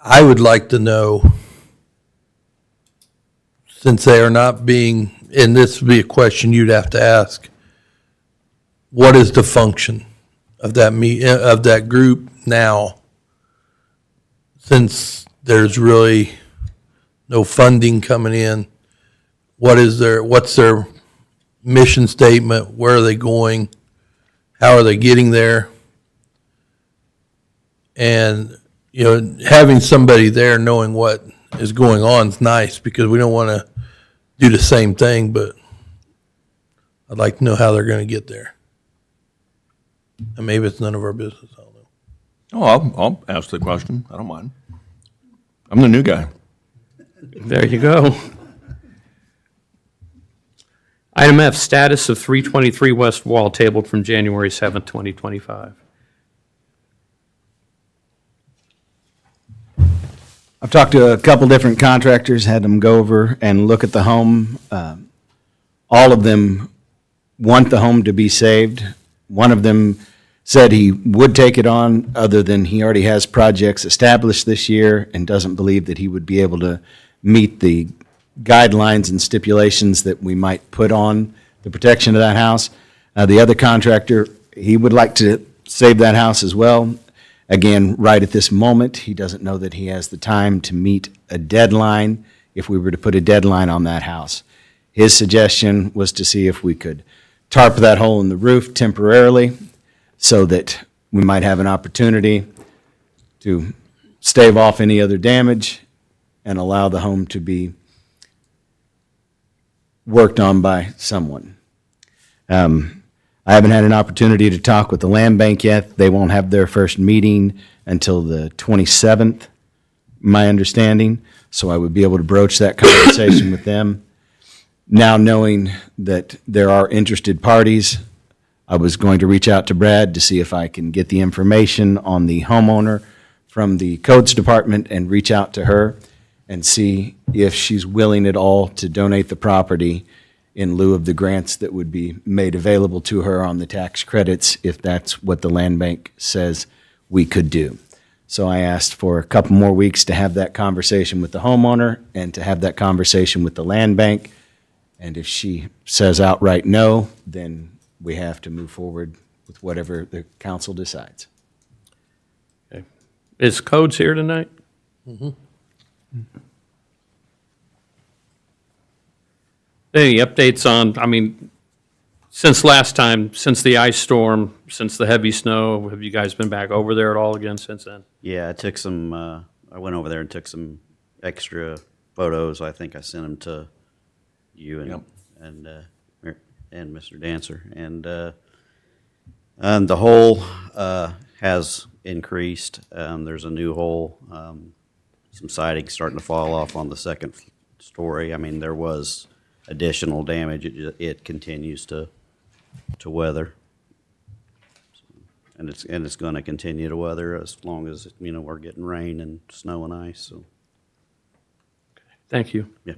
I would like to know, since they are not being, and this would be a question you'd have to ask, what is the function of of that group now? Since there's really no funding coming in, what's their mission statement? Where are they going? How are they getting there? And, having somebody there knowing what is going on is nice, because we don't want to do the same thing, but I'd like to know how they're going to get there. And maybe it's none of our business, I don't know. Oh, I'll ask the question. I don't mind. I'm the new guy. There you go. Item F, status of 323 West Wall tabled from January 7th, 2025. I've talked to a couple different contractors, had them go over and look at the home. All of them want the home to be saved. One of them said he would take it on, other than he already has projects established this year and doesn't believe that he would be able to meet the guidelines and stipulations that we might put on the protection of that house. The other contractor, he would like to save that house as well. Again, right at this moment, he doesn't know that he has the time to meet a deadline if we were to put a deadline on that house. His suggestion was to see if we could tarp that hole in the roof temporarily so that we might have an opportunity to stave off any other damage and allow the home to be worked on by someone. I haven't had an opportunity to talk with the land bank yet. They won't have their first meeting until the 27th, my understanding, so I would be able to broach that conversation with them. Now knowing that there are interested parties, I was going to reach out to Brad to see if I can get the information on the homeowner from the codes department and reach out to her and see if she's willing at all to donate the property in lieu of the grants that would be made available to her on the tax credits, if that's what the land bank says we could do. So I asked for a couple more weeks to have that conversation with the homeowner and to have that conversation with the land bank. And if she says outright no, then we have to move forward with whatever the council decides. Is Codes here tonight? Any updates on, since last time, since the ice storm, since the heavy snow, have you guys been back over there at all again since then? Yeah, I took some, I went over there and took some extra photos. I think I sent them to you and Mr. Dancer. And the hole has increased. There's a new hole, some siding starting to fall off on the second story. There was additional damage. It continues to weather. And it's going to continue to weather as long as, we're getting rain and snow and ice, so. Thank you. Yeah.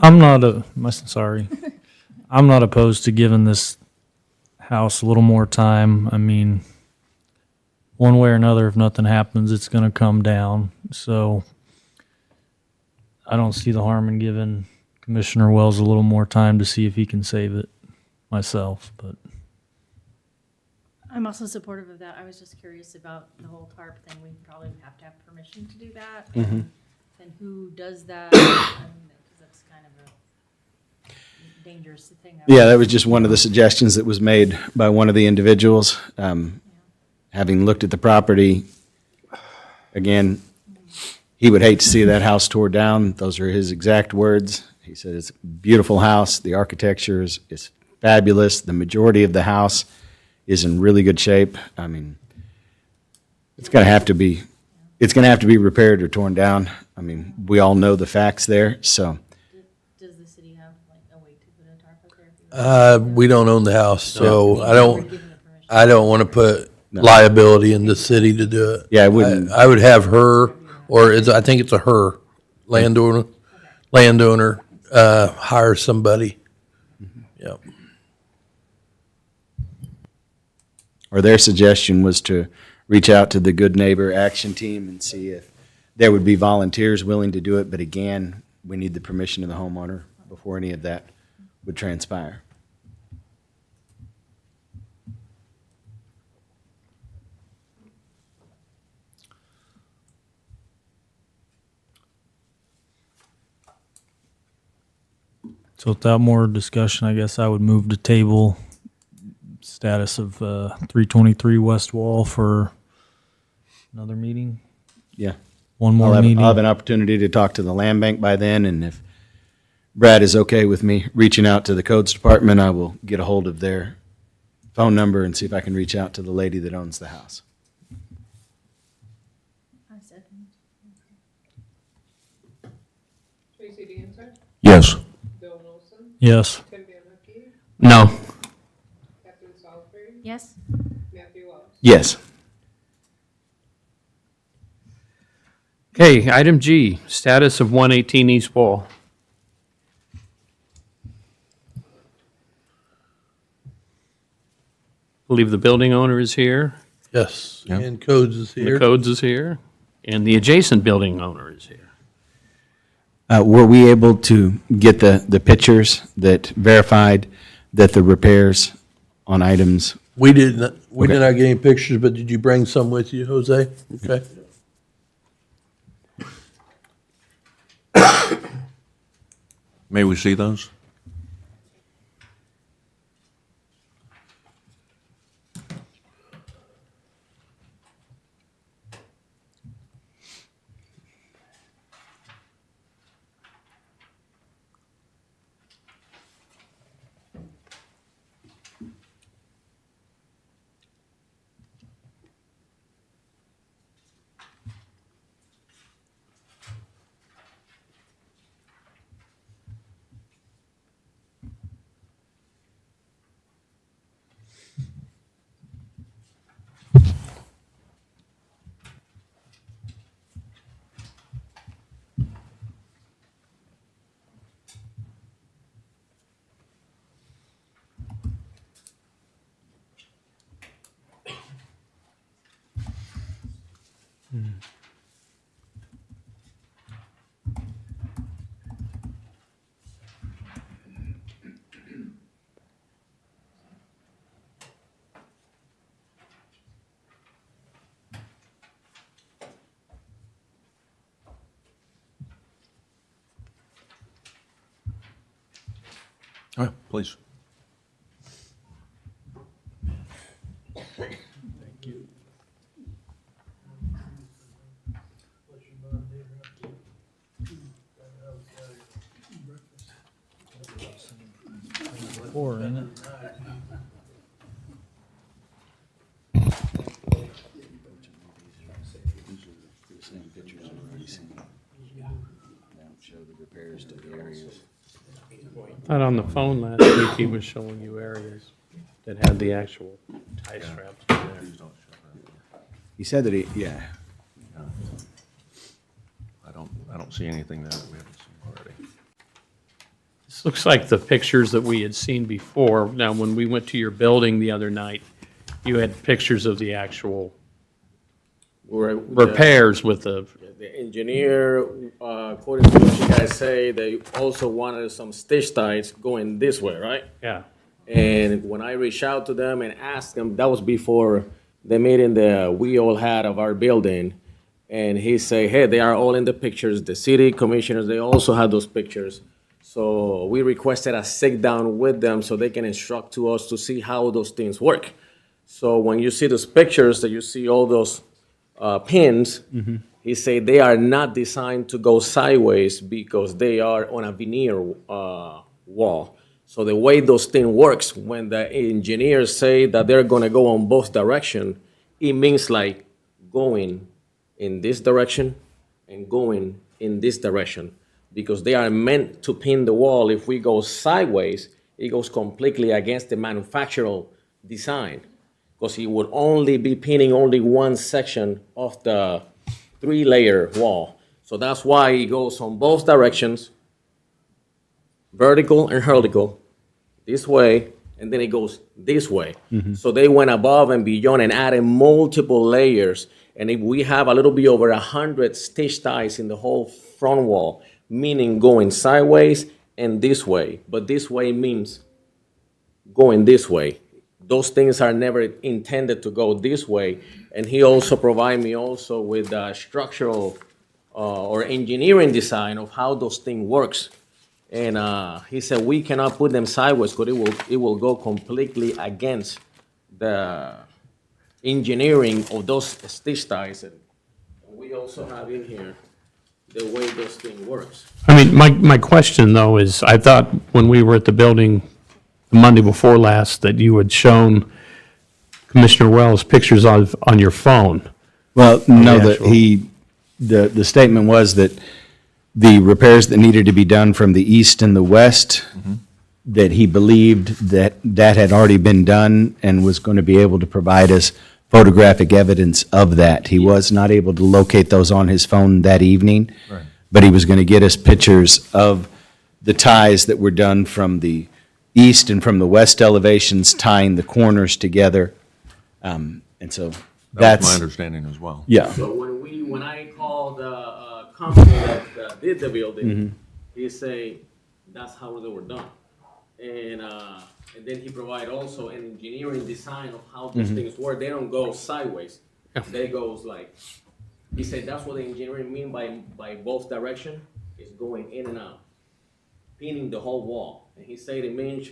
I'm not opposed to giving this house a little more time. One way or another, if nothing happens, it's going to come down. So I don't see the harm in giving Commissioner Wells a little more time to see if he can save it. myself, but. I'm also supportive of that. I was just curious about the whole tarp thing. We probably have to have permission to do that. And who does that? Because that's kind of a dangerous thing. Yeah, that was just one of the suggestions that was made by one of the individuals. Having looked at the property, again, he would hate to see that house tore down. Those are his exact words. He said it's a beautiful house. The architecture is fabulous. The majority of the house is in really good shape. I mean, it's going to have to be repaired or torn down. I mean, we all know the facts there, so. Does the city have like a way to put a tarp up there? We don't own the house, so I don't want to put liability in the city to do it. Yeah, I wouldn't. I would have her, or I think it's a her, landowner, hire somebody. Yep. Or their suggestion was to reach out to the Good Neighbor Action Team and see if there would be volunteers willing to do it, but again, we need the permission of the homeowner before any of that would transpire. So without more discussion, I guess I would move to table status of 323 West Wall for another meeting. Yeah. One more I'll meeting. have an opportunity to talk to the land bank by then, and if Brad is okay with me reaching out to the codes department, I will get a hold of their phone number and see if I can reach out to the lady that owns the house. I second. Tracy Dancer, Yes. Bill Wilson, Yes. Tim Banducki, No. Catherine Salisbury, Yes. Matthew Wells. Yes. Okay, item G, status of 118 East Wall. Believe the building owner is here, Yes, Yeah. and codes is the here. codes is here, and the adjacent building owner is here. Were we able to get the pictures that verified that the repairs on items? We did not Okay. get any pictures, but did you bring some with you, Jose? Okay. May we see those? Please. Four, isn't it? Thought on the phone last week he was showing you areas that had the actual tie straps in there. He said that yeah. I don't see anything there that we haven't seen already. This looks like the pictures that we had seen before. Now, when we went to your building the other night, you had pictures of the actual repairs with the, The engineer, according to what you guys say, they also wanted some stitch ties going this way, right? yeah. And when I reached out to them and asked them, that was before the meeting that we all had of our building. And he said, hey, they are all in the pictures. The city commissioners, they also had those pictures. So we requested a sit down with them so they can instruct to us to see how those things work. So when you see those pictures that you see all those pins, he said they are not designed to go sideways because they are on a veneer wall. So the way those things works, when the engineers say that they're gonna go on both direction, it means like going in this direction and going in this direction, because they are meant to pin the wall. If we go sideways, it goes completely against the manufacturer design, because it would only be pinning only one section of the 3-layer wall. So that's why it goes on both directions, vertical and vertical, this way, and then it goes this way. So they went above and beyond and added multiple layers. And if we have a little bit over 100 stitch ties in the whole front wall, meaning going sideways and this way. But this way means going this way. Those things are never intended to go this way. And he also provided me also with structural or engineering design of how those things works. And he said we cannot put them sideways because it will go completely against the engineering of those stitch ties. And we also have in here the way those things works. I mean, my question, though, is I thought when we were at the building the Monday before last that you had shown Commissioner Wells pictures on your phone. Well, no, the that actual- the statement was that the repairs that needed to be done from the east and the west, that he believed that that had already been done and was going to be able to provide us photographic evidence of that. He was not able to locate those on his phone that evening, but he was going to get us pictures of the ties that were done from the east and from the west elevations, tying the corners together. And so That was my that's, understanding as well. yeah. So when I called the company that did the building, he say that's how they were done. And then he provide also an engineering design of how these things work. They don't go sideways. They goes like, he said that's what the engineering mean by both direction, is going in and out, pinning the whole wall. And he said it means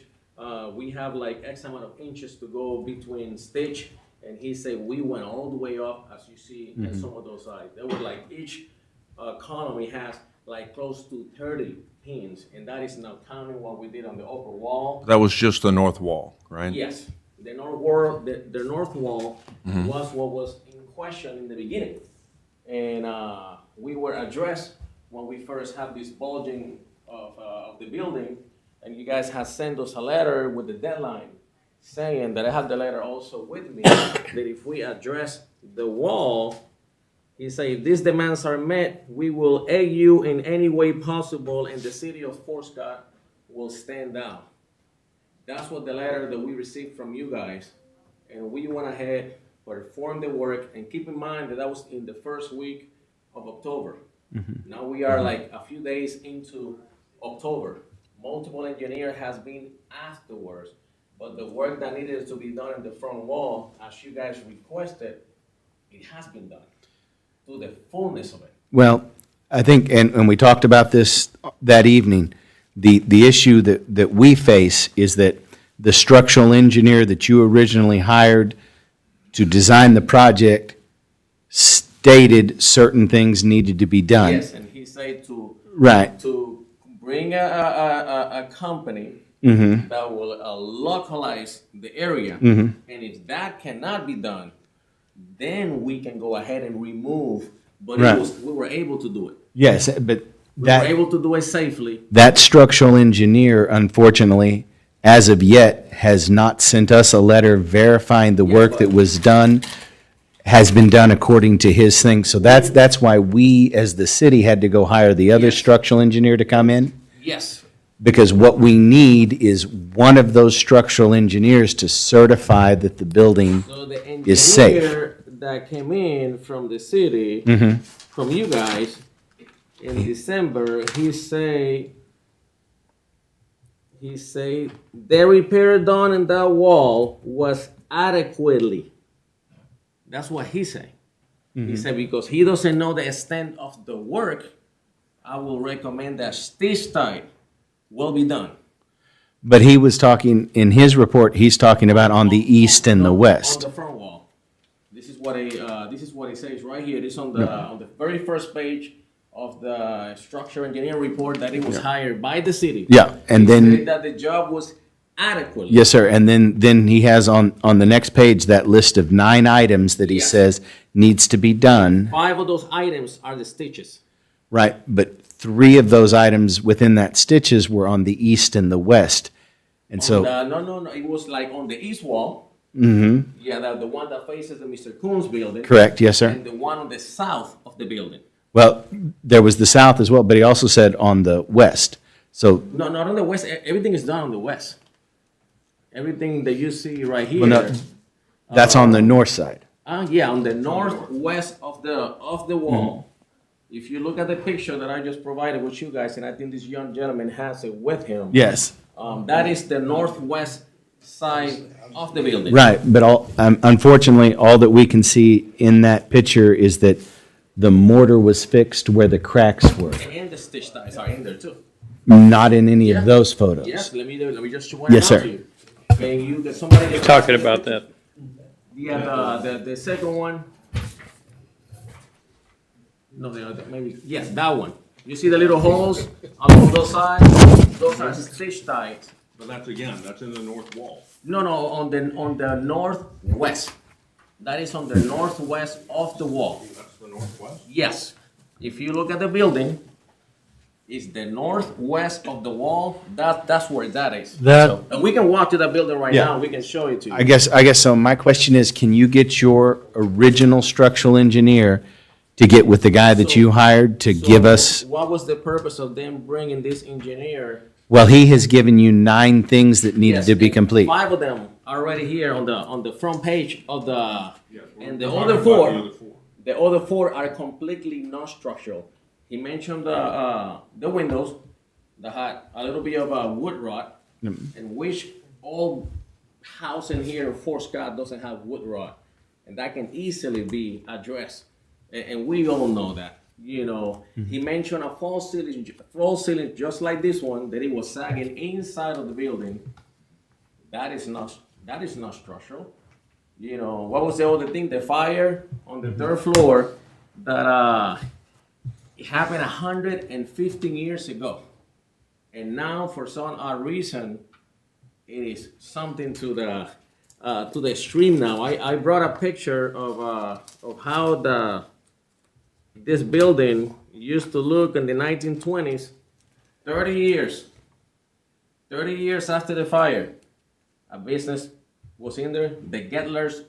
we have like X amount of inches to go between stitch. And he said we went all the way up, as you see in some of those sides. They were like each column has like close to 30 pins, and that is not counting what we did on the upper wall. That was just the north wall, right? Yes, the north wall was what was in question in the beginning. And we were addressed when we first had this bulging of the building, and you guys had sent us a letter with the deadline saying that I have the letter also with me, that if we address the wall, he said, if these demands are met, we will aid you in any way possible, and the city of Fort Scott will stand down. That's what the letter that we received from you guys. And we went ahead, performed the work, and keep in mind that that was in the first week of October. Now we are like a few days into October. Multiple engineer has been afterwards, but the work that needed to be done in the front wall, as you guys requested, it has been done to the fullness of it. Well, I think, and we talked about this that evening, the issue that we face is that the structural engineer that you originally hired to design the project stated certain things needed to be done. Yes, and he said to bring a company that will localize the area. And if that cannot be done, then we can go ahead and remove. But we were able to do it. Yes, but We were able to do it safely. that structural engineer, unfortunately, as of yet, has not sent us a letter verifying the work that was done has been done according to his thing. So that's why we, as the city, had to go hire the other structural engineer to come in. Yes. Because what we need is one of those structural engineers to certify that the building So the is safe. engineer that came in from the city, from you guys, in December, he say he say the repair done in that wall was adequately. That's what he said. He said because he doesn't know the extent of the work, I will recommend that stitch type will be done. But he was talking, in his report, he's talking about on the east and the On west. the front wall. This is what it says right here. This on the very first page of the structure engineer report that it was hired by the city. Yeah, and He then- said that the job was adequate. Yes, sir. And then he has on the next page that list of 9 items that he Yes. says needs to be done. 5 of those items are the stitches. Right, but 3 of those items within that stitches were on the east and the west. And so, No. It was like on the east wall. Yeah, the one that faces the Mr. Coons building. correct, yes, sir. And the one on the south of the building. Well, there was the south as well, but he also said on the west. So, No, not on the west. Everything is done on the west. Everything that you see right here. well, no, that's on the north side. Yeah, on the northwest of the wall. If you look at the picture that I just provided with you guys, and I think this young gentleman has it with him. Yes, That is the northwest side of the building. right, but unfortunately, all that we can see in that picture is that the mortar was fixed where the cracks were, And the stitch ties are in there too. not in any of those photos. Yes, let me just point Yes, it out sir. to you. Can you get somebody? Talking about that. Yeah, the second one. No, the other, maybe, yes, that one. You see the little holes on those sides? Those are stitch ties. But that's in the north wall. No, on the northwest. That is on the northwest of the wall. That's the northwest? Yes. If you look at the building, it's the northwest of the wall. That's where that is. That- And we can walk to that building right Yeah. now. We can show it to you. I guess so. My question is, can you get your original structural engineer to get with the guy that you hired to give us? What was the purpose of them bringing this engineer? Well, he has given you 9 things that needed to be Yes, complete. 5 of them are already here on the front page of the, and the we're other talking about four, the other 4. the other 4 are completely non-structural. He mentioned the windows that had a little bit of a wood rot, and which all house in here in Fort Scott doesn't have wood rot, and that can easily be addressed, and we all know that. You know, he mentioned a false ceiling just like this one, that it was sagging inside of the building. That is not structural. You know, what was the other thing? The fire on the 3rd floor that it happened 115 years ago. And now for some odd reason, it is something to the extreme now. I brought a picture of how this building used to look in the 1920s, 30 years after the fire. A business was in there. The Gettlers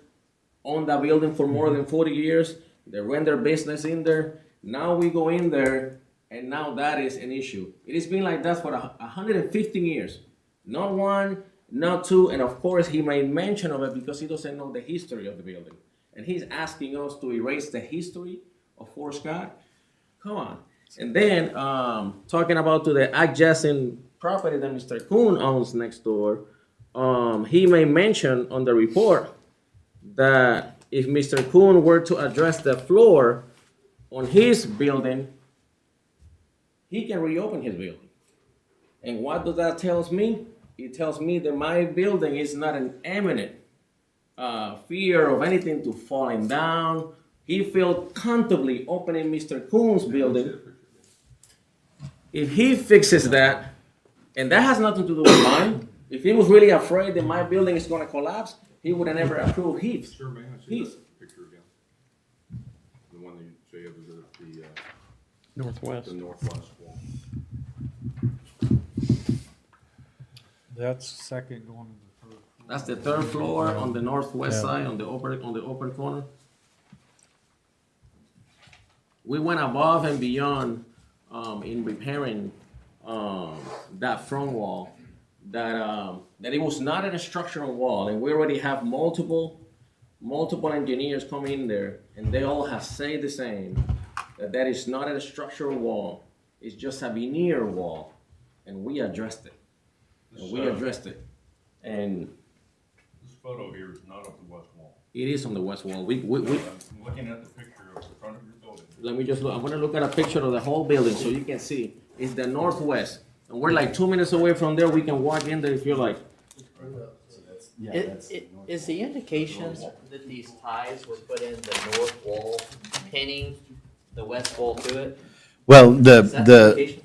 owned that building for more than 40 years. They ran their business in there. Now we go in there, and now that is an issue. It has been like that for 115 years. Not 1, not 2, and of course he made mention of it because he doesn't know the history of the building. And he's asking us to erase the history of Fort Scott. Come on. And then talking about to the adjacent property that Mr. Kuhn owns next door, he may mention on the report that if Mr. Kuhn were to address the floor on his building, he can reopen his building. And what does that tell me? It tells me that my building is not an imminent fear of anything to falling down. He felt comfortably opening Mr. Kuhn's building. If he fixes that, and that has nothing to do with mine, if he was really afraid that my building is going to collapse, he would have never approved his. Sure, man, I see that picture again. The one that you say of the Northwest. northwest wall. That's second going to the 3rd. That's the 3rd floor on the northwest side, on the upper corner. We went above and beyond in repairing that front wall. That it was not a structural wall, and we already have multiple engineers coming in there, and they all have said the same, that is not a structural wall. It's just a veneer wall, and we addressed it. And we addressed it. And This photo here is not of the west wall. it is on the west wall. We, I'm looking at the picture of the front of your building. let me just look, I'm gonna look at a picture of the whole building so you can see. It's the northwest. And we're like 2 minutes away from there. We can walk in there if you like. Is the indication that these ties were put in the north wall, pinning the west wall to it? Well, Is that the indication?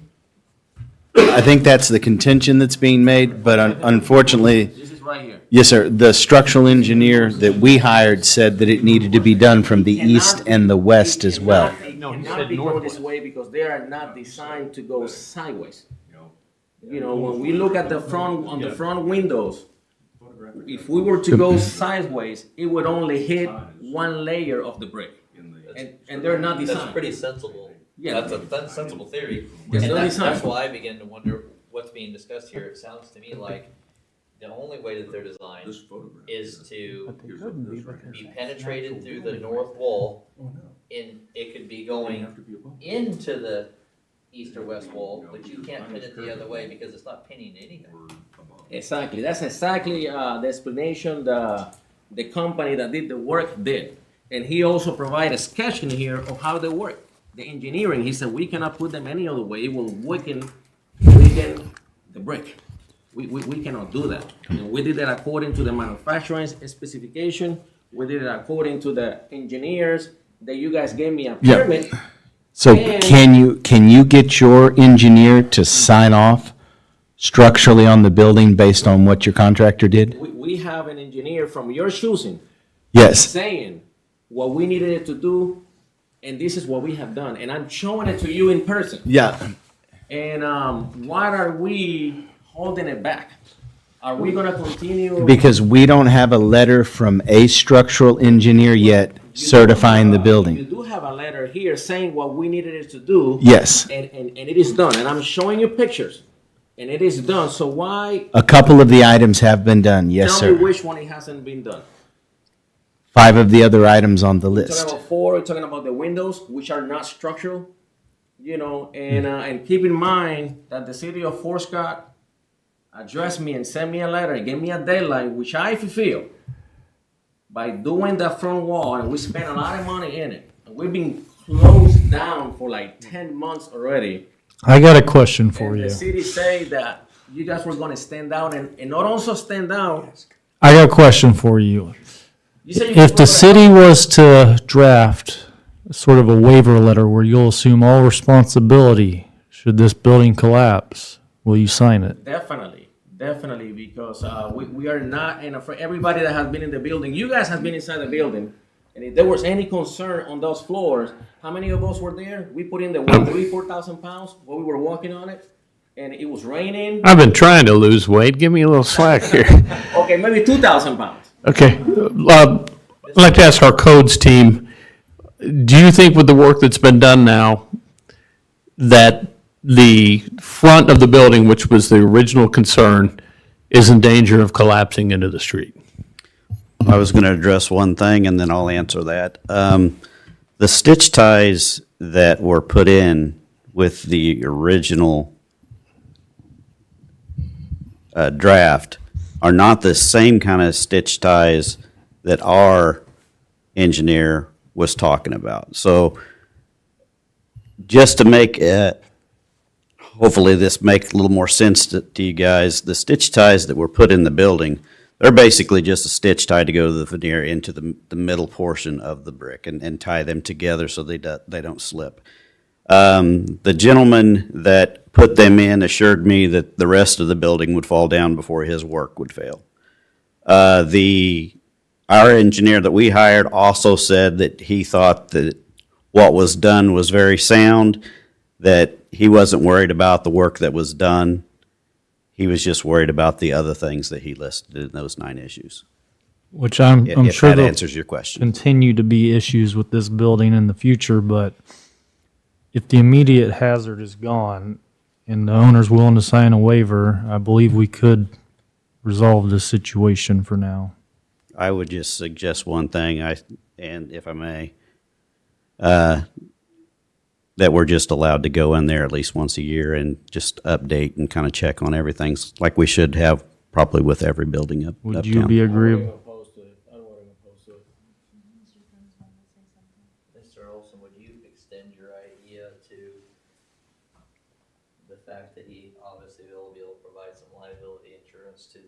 I think that's the contention that's being made, but unfortunately, This is right here. yes, sir, the structural engineer that we hired said that it needed to be done from the east and the west as well. No, he cannot be going this way because they are not designed to go sideways. You know, when we look at the front, on the front windows, if we were to go sideways, it would only hit one layer of the brick. And they're not That's designed. pretty sensible. Yeah. That's a sensible theory. Yes, And they're that's designed. why I begin to wonder what's being discussed here. It sounds to me like the only way that they're designed is to be penetrated through the north wall. And it could be going into the east or west wall, but you can't pin it the other way because it's not pinning anything. Exactly. That's exactly the explanation the company that did the work did. And he also provided a sketch in here of how they work. The engineering, he said, we cannot put them any other way. It will weaken the brick. We cannot do that. And we did that according to the manufacturing specification. We did it according to the engineers that you guys gave me a Yeah. permit. So And- can you get your engineer to sign off structurally on the building based on what your contractor did? We have an engineer from your choosing Yes. saying what we needed it to do, and this is what we have done. And I'm showing it to you in person. Yeah. And why are we holding it back? Are we gonna continue? Because we don't have a letter from a structural engineer yet certifying the You building. do have a letter here saying what we needed it to do. Yes. And it is done, and I'm showing you pictures, and it is done, so why? A couple of the items have been done, yes, Tell me sir. which one it hasn't been done. 5 of the other items on the We're list. talking about 4, we're talking about the windows, which are not structural, you know, and keep in mind that the city of Fort Scott addressed me and sent me a letter and gave me a deadline, which I fulfill by doing the front wall, and we spent a lot of money in it. And we've been closed down for like 10 months already. I got a question for And you. the city say that you guys were gonna stand out and not also stand out. I got a question for you. You said you If could the put city was to draft sort of a waiver letter where you'll assume all responsibility should this building collapse, will you sign it? Definitely, because we are not, and for everybody that has been in the building, you guys have been inside the building, and if there was any concern on those floors, how many of us were there? We put in the 4,000 pounds while we were walking on it, and it was raining. I've been trying to lose weight. Give me a little slack here. Okay, maybe 2,000 pounds. Okay, I'd like to ask our codes team, do you think with the work that's been done now, that the front of the building, which was the original concern, is in danger of collapsing into the street? I was going to address one thing, and then I'll answer that. The stitch ties that were put in with the original draft are not the same kind of stitch ties that our engineer was talking about. So just to make it, hopefully this makes a little more sense to you guys, the stitch ties that were put in the building, they're basically just a stitch tie to go to the veneer into the middle portion of the brick and tie them together so they don't slip. The gentleman that put them in assured me that the rest of the building would fall down before his work would fail. Our engineer that we hired also said that he thought that what was done was very sound, that he wasn't worried about the work that was done. He was just worried about the other things that he listed in those 9 issues. Which I'm If sure that there'll answers your question. continue to be issues with this building in the future, but if the immediate hazard is gone and the owner's willing to sign a waiver, I believe we could resolve this situation for now. I would just suggest one thing, and if I may, that we're just allowed to go in there at least once a year and just update and kind of check on everything, like we should have probably with every building up Would uptown. you be agreeable? Mr. Olson, would you extend your idea to the fact that he obviously will be able to provide some liability insurance to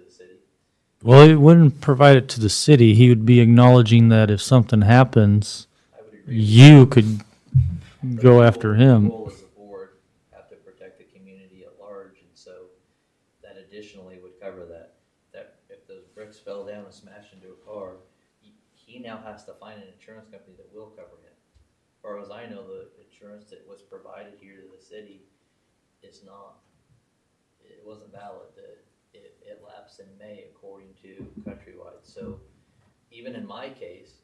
the city? Well, he wouldn't provide it to the city. He would be acknowledging that if something happens, I would agree. you could go after him. The goal as a board have to protect the community at large, and so that additionally would cover that. That if those bricks fell down and smashed into a car, he now has to find an insurance company that will cover him. As far as I know, the insurance that was provided here to the city is not, it wasn't valid. It lapsed in May according to Countrywide. So even in my case,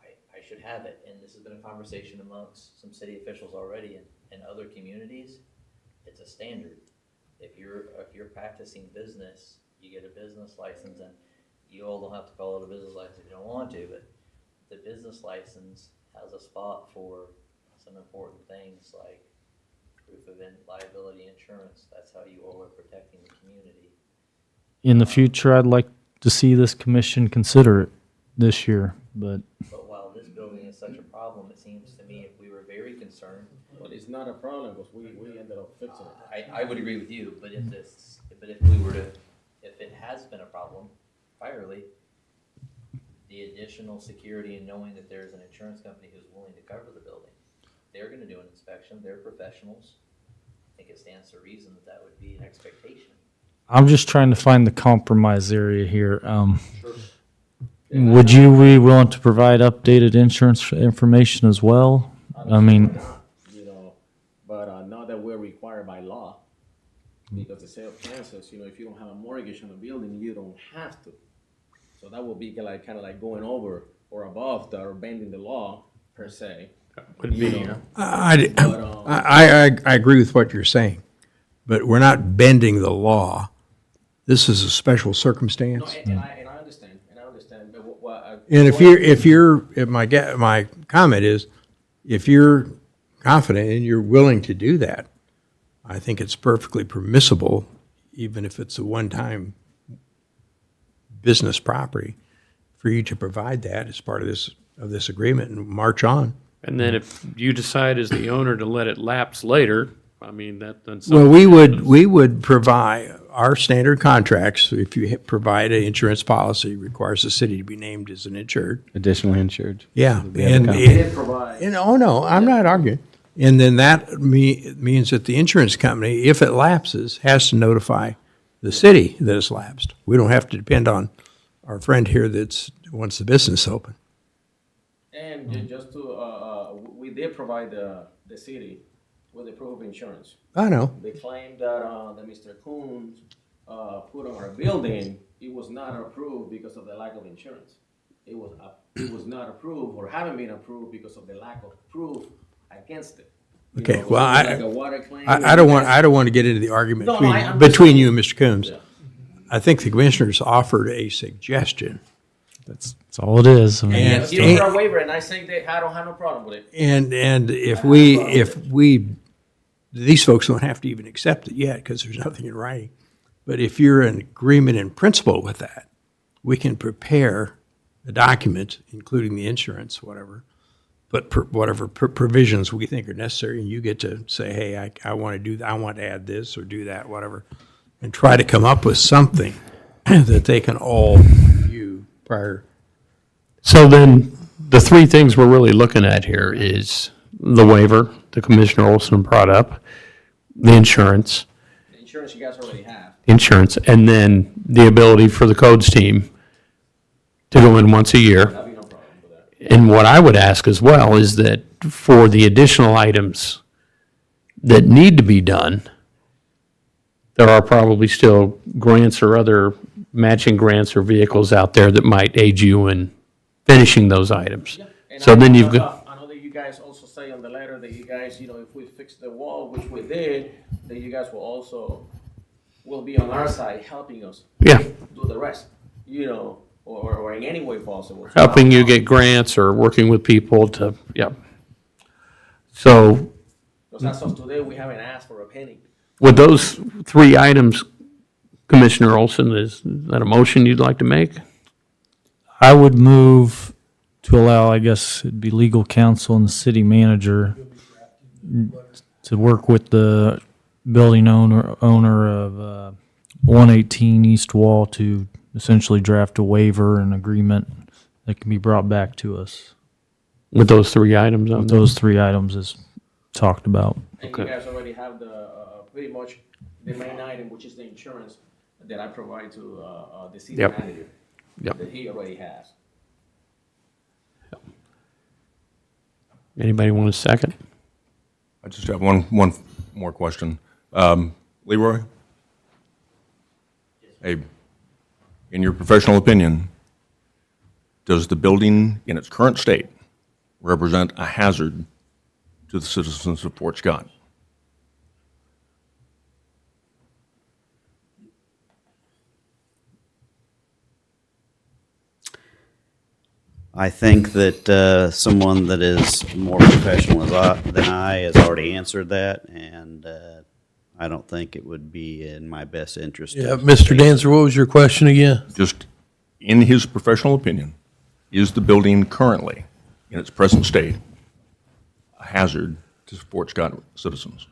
I should have it, and this has been a conversation amongst some city officials already and other communities. It's a standard. If you're practicing business, you get a business license, and you all don't have to call it a business license if you don't want to, but the business license has a spot for some important things like proof of liability insurance. That's how you all are protecting the community. In the future, I'd like to see this commission consider it this year, but But while this building is such a problem, it seems to me if we were very concerned. But it's not a problem, because we ended up fixing it. I would agree with you, but if we were to, if it has been a problem priorly, the additional security and knowing that there's an insurance company who's willing to cover the building, they're gonna do an inspection, they're professionals. I think it stands to reason that that would be an expectation. I'm just trying to find the compromise area here. Would you be willing to provide updated insurance information as well? I mean, You know, but not that we're required by law, because the sale of Kansas, if you don't have a mortgage on a building, you don't have to. So that would be like, kind of like going over or above or bending the law per se. Would be, I agree with what you're saying, but we're not bending the law. This is a special No, circumstance. and I understand, but And my comment is, if you're confident and you're willing to do that, I think it's perfectly permissible, even if it's a one-time business property, for you to provide that as part of this agreement and march on. and then if you decide as the owner to let it lapse later, I mean, that's. Well, we would provide our standard contracts. If you provide an insurance policy, requires the city to be named as an insured. Additionally insured. Yeah, We have a and, copy. did provide. oh no, I'm not arguing. And then that means that the insurance company, if it lapses, has to notify the city that it's lapsed. We don't have to depend on our friend here that wants the business open. And just to, we did provide the city with a proof of insurance. I know. They claimed that Mr. Coons put on our building, it was not approved because of the lack of insurance. It was not approved or haven't been approved because of the lack of proof against it. You Okay, know, well, like a water claim. I don't want to get into the argument No, no, I'm between you and Mr. Coombs. Yeah. I think the commissioners offered a suggestion. that's all it is. I mean, And- If you don't put a waiver, and I say that I don't have no problem with it. And if we, these folks don't have to even accept it yet because there's nothing in writing. But if you're in agreement in principle with that, we can prepare the document, including the insurance, whatever, but whatever provisions we think are necessary, and you get to say, hey, I want to do that, I want to add this or do that, whatever, and try to come up with something that they can all review prior. So then, the three things we're really looking at here is the waiver that Commissioner Olson brought up, the insurance, The insurance you guys already have. and then the ability for the codes team to go in once a year. That'd be no problem with that. And what I would ask as well is that for the additional items that need to be done, there are probably still grants or other matching grants or vehicles out there that might aid you in finishing those items. And So then you've got, I know that you guys also say on the letter that you guys, if we fix the wall, which we did, that you guys will be on our side helping us yeah, do the rest, or in any way possible. So helping you get grants or working with people to, yeah. So Because as of today, we haven't asked for a penny. with those three items, Commissioner Olson, is that a motion you'd like to make? I would move to allow, I guess it'd be legal counsel and the city manager to work with the building owner of 118 East Wall to essentially draft a waiver and agreement that can be brought back to us. With those three items on With there? those three items as talked about. And you guys already have the, pretty much the main item, which is the insurance that I provide to, the city Yep. manager. Yep. That he already has. Anybody want a second? I just have one more question. Leroy? Hey, in your professional opinion, does the building in its current state represent a hazard to the citizens of Fort Scott? I think that someone that is more professional than I has already answered that, and I don't think it would be in my best interest. Yeah, Mr. Danzer, what was your question again? Just in his professional opinion, is the building currently, in its present state, a hazard to Fort Scott citizens?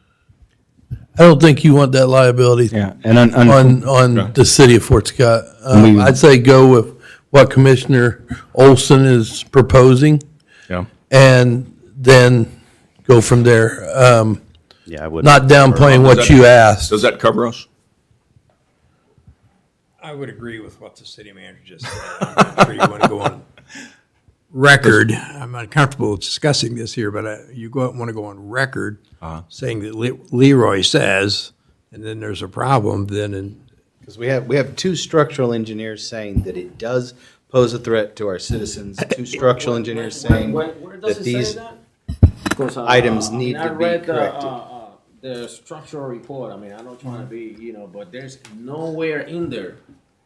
I don't think you want that liability Yeah, and on the city of Fort Scott. We- I'd say go with what Commissioner Olson is proposing, Yeah. and then go from there. Yeah, I would. Not downplaying what you asked. Does that cover us? I would agree with what the city manager just said. I'm not sure you want to go on record. I'm uncomfortable discussing this here, but you want to go on record saying that Leroy says, and then there's a problem, then Because we have two structural engineers saying that it does pose a threat to our citizens, two structural engineers saying Where does that it say these that? 'Cause, items I need mean, I to be read corrected. The structural report, I mean, I'm not trying to be, but there's nowhere in there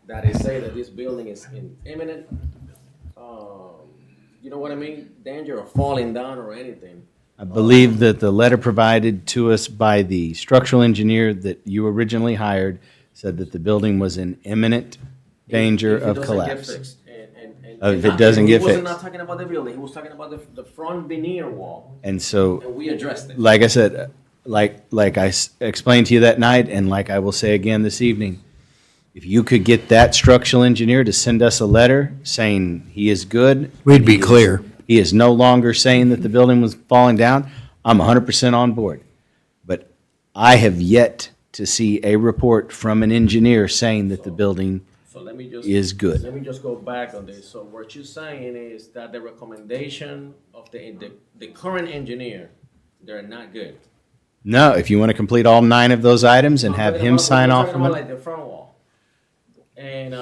that it say that this building is in imminent, you know what I mean? Danger of falling down or anything. I believe that the letter provided to us by the structural engineer that you originally hired said that the building was in imminent danger If it of doesn't get collapse. fixed, If it doesn't get He was fixed. not talking about the building, he was talking about the front veneer wall, And so, and we addressed it. like I said, like I explained to you that night, and like I will say again this evening, if you could get that structural engineer to send us a letter saying he is good. we'd be clear. He is no longer saying that the building was falling down, I'm 100% on board. But I have yet to see a report from an engineer saying that the building So let me just. is good. Let me just go back on this. So what you're saying is that the recommendation of the current engineer, they're not good. No, if you want to complete all 9 of those items and I'm have talking him about- sign we're off talking on about it. like the front wall. And,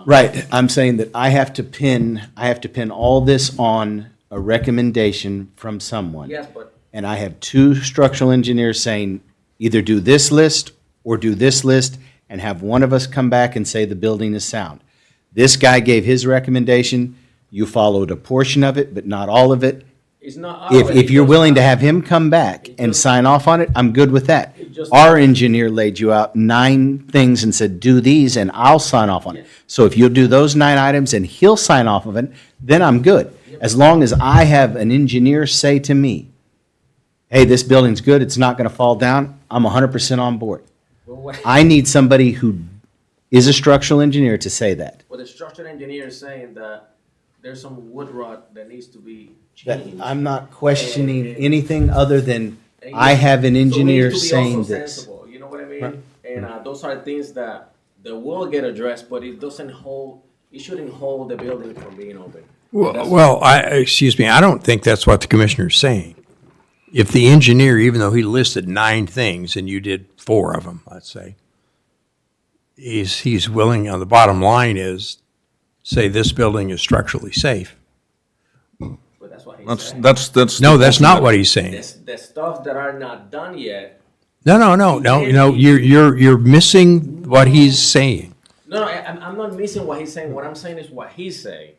Right, I'm saying that I have to pin all this on a recommendation from someone. yes, but And I have 2 structural engineers saying, either do this list or do this list, and have one of us come back and say the building is sound. This guy gave his recommendation, you followed a portion of it, but not all of it. it's not. our way, If you're it's willing to not- have him come back and sign off on it, I'm good with that. just- Our engineer laid you out 9 things and said, do these, and I'll sign off on it. So if you'll do those 9 items and he'll sign off of it, then I'm good. As long as I have an engineer say to me, hey, this building's good, it's not gonna fall down, I'm 100% on board. Well, what- I need somebody who is a structural engineer to say that. Well, the structural engineer is saying that there's some wood rot that needs to be That changed. I'm not questioning anything other than And I have an so we need engineer to be saying also this. sensible, you know what I mean? Right. And those are things that will get addressed, but it shouldn't hold the building from being open. Well, excuse me, I don't think that's what the commissioner's saying. If the engineer, even though he listed 9 things and you did 4 of them, let's say, he's willing, the bottom line is, say this building is structurally safe. But that's what he's That's, saying. that's. No, that's not what he's saying. The stuff that are not done yet. No, you're missing what he's saying. No, I'm not missing what he's saying. What I'm saying is what he's saying.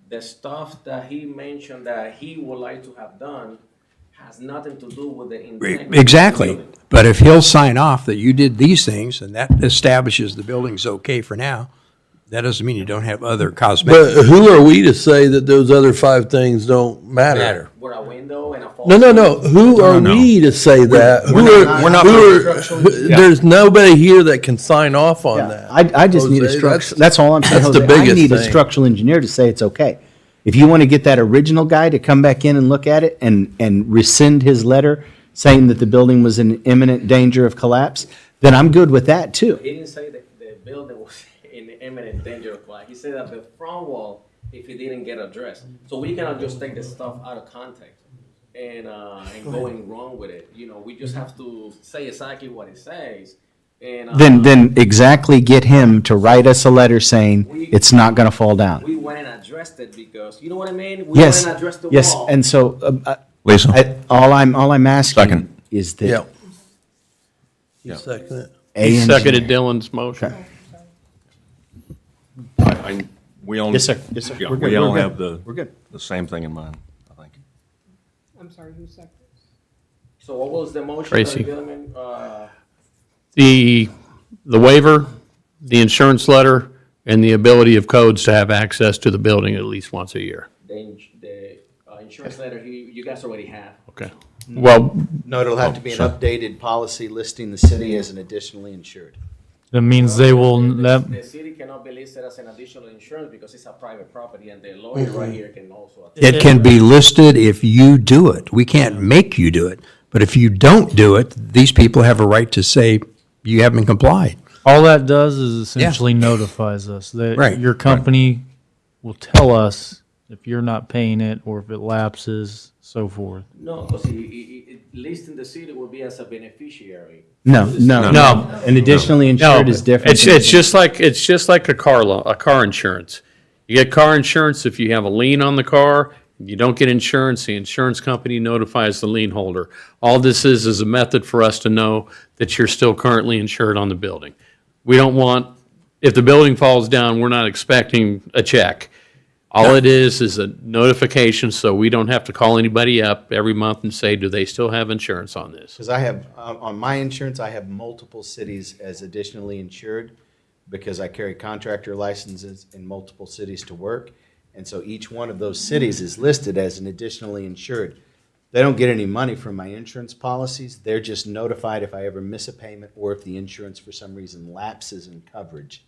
The stuff that he mentioned that he would like to have done has nothing to do with the intent. Exactly. But if he'll sign off that you did these things and that establishes the building's okay for now, that doesn't mean you don't have other cosmetic. But who are we to say that those other 5 things don't matter? Where a window and a fall. No. Who are we to say that? we're not- There's nobody here that can sign off on that. I just need a Jose, structure, that's all I'm saying, that's the Jose. I biggest need a thing. structural engineer to say it's okay. If you want to get that original guy to come back in and look at it and rescind his letter saying that the building was in imminent danger of collapse, then I'm good with that too. He didn't say that the building was in imminent danger of collapse. He said that the front wall, if it didn't get addressed. So we cannot just take the stuff out of context and going wrong with it. You know, we just have to say exactly what it says. And Then exactly get him to write us a letter saying it's not going to fall down. we went and addressed it because, you know what I mean? We Yes, went and addressed the yes, wall. and so Lisa? all I'm asking Second. is that Yeah. You second it? a Seconded engineer- Dylan's motion. We all. Yes, sir. Yes, sir. Yeah, We're good. we all We're good. have the. We're good. The same thing in mind, I think. I'm sorry, who seconded? So what was the motion? Tracy. that Gilman, The waiver, the insurance letter, and the ability of codes to have access to the building at least once a year. the insurance letter you guys already have. Okay. Well, No, it'll have to be an sorry. updated policy listing the city as an additionally insured. That means they will, The city cannot be listed as an additional insurance because it's a private property, and the lawyer right here can also. It can be listed if you do it. We can't make you do it. But if you don't do it, these people have a right to say you haven't complied. all that does is essentially notifies us that Right, your company will tell us if you're not paying it or if it lapses, so forth. No, because listing the city will be as a beneficiary. No. An additionally insured no, is different. it's just like a car insurance. You get car insurance if you have a lien on the car. You don't get insurance, the insurance company notifies the lien holder. All this is a method for us to know that you're still currently insured on the building. We don't want, if the building falls down, we're not expecting a check. All it is a notification, so we don't have to call anybody up every month and say, do they still have insurance on this? Because I have, on my insurance, I have multiple cities as additionally insured because I carry contractor licenses in multiple cities to work. And so each one of those cities is listed as an additionally insured. They don't get any money from my insurance policies. They're just notified if I ever miss a payment or if the insurance for some reason lapses in coverage.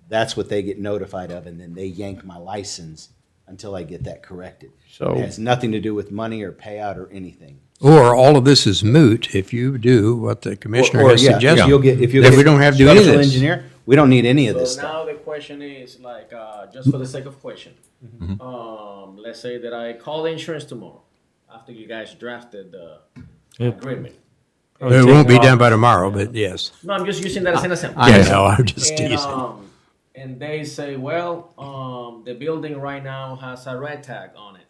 That's what they get notified of, and then they yank my license until I get that corrected. So- It has nothing to do with money or payout or anything. Or all of this is moot if you do what the commissioner Or, has yeah, suggested. if you'll Then get we don't have to do any of structural this. engineer, we don't need any of this So stuff. now the question is like, just for the sake of question, let's say that I call the insurance tomorrow after you guys drafted the Yep. agreement. It won't be done by tomorrow, but yes. No, I'm just using that as an example. I know, I'm just And, teasing. and they say, well, the building right now has a red tag on it,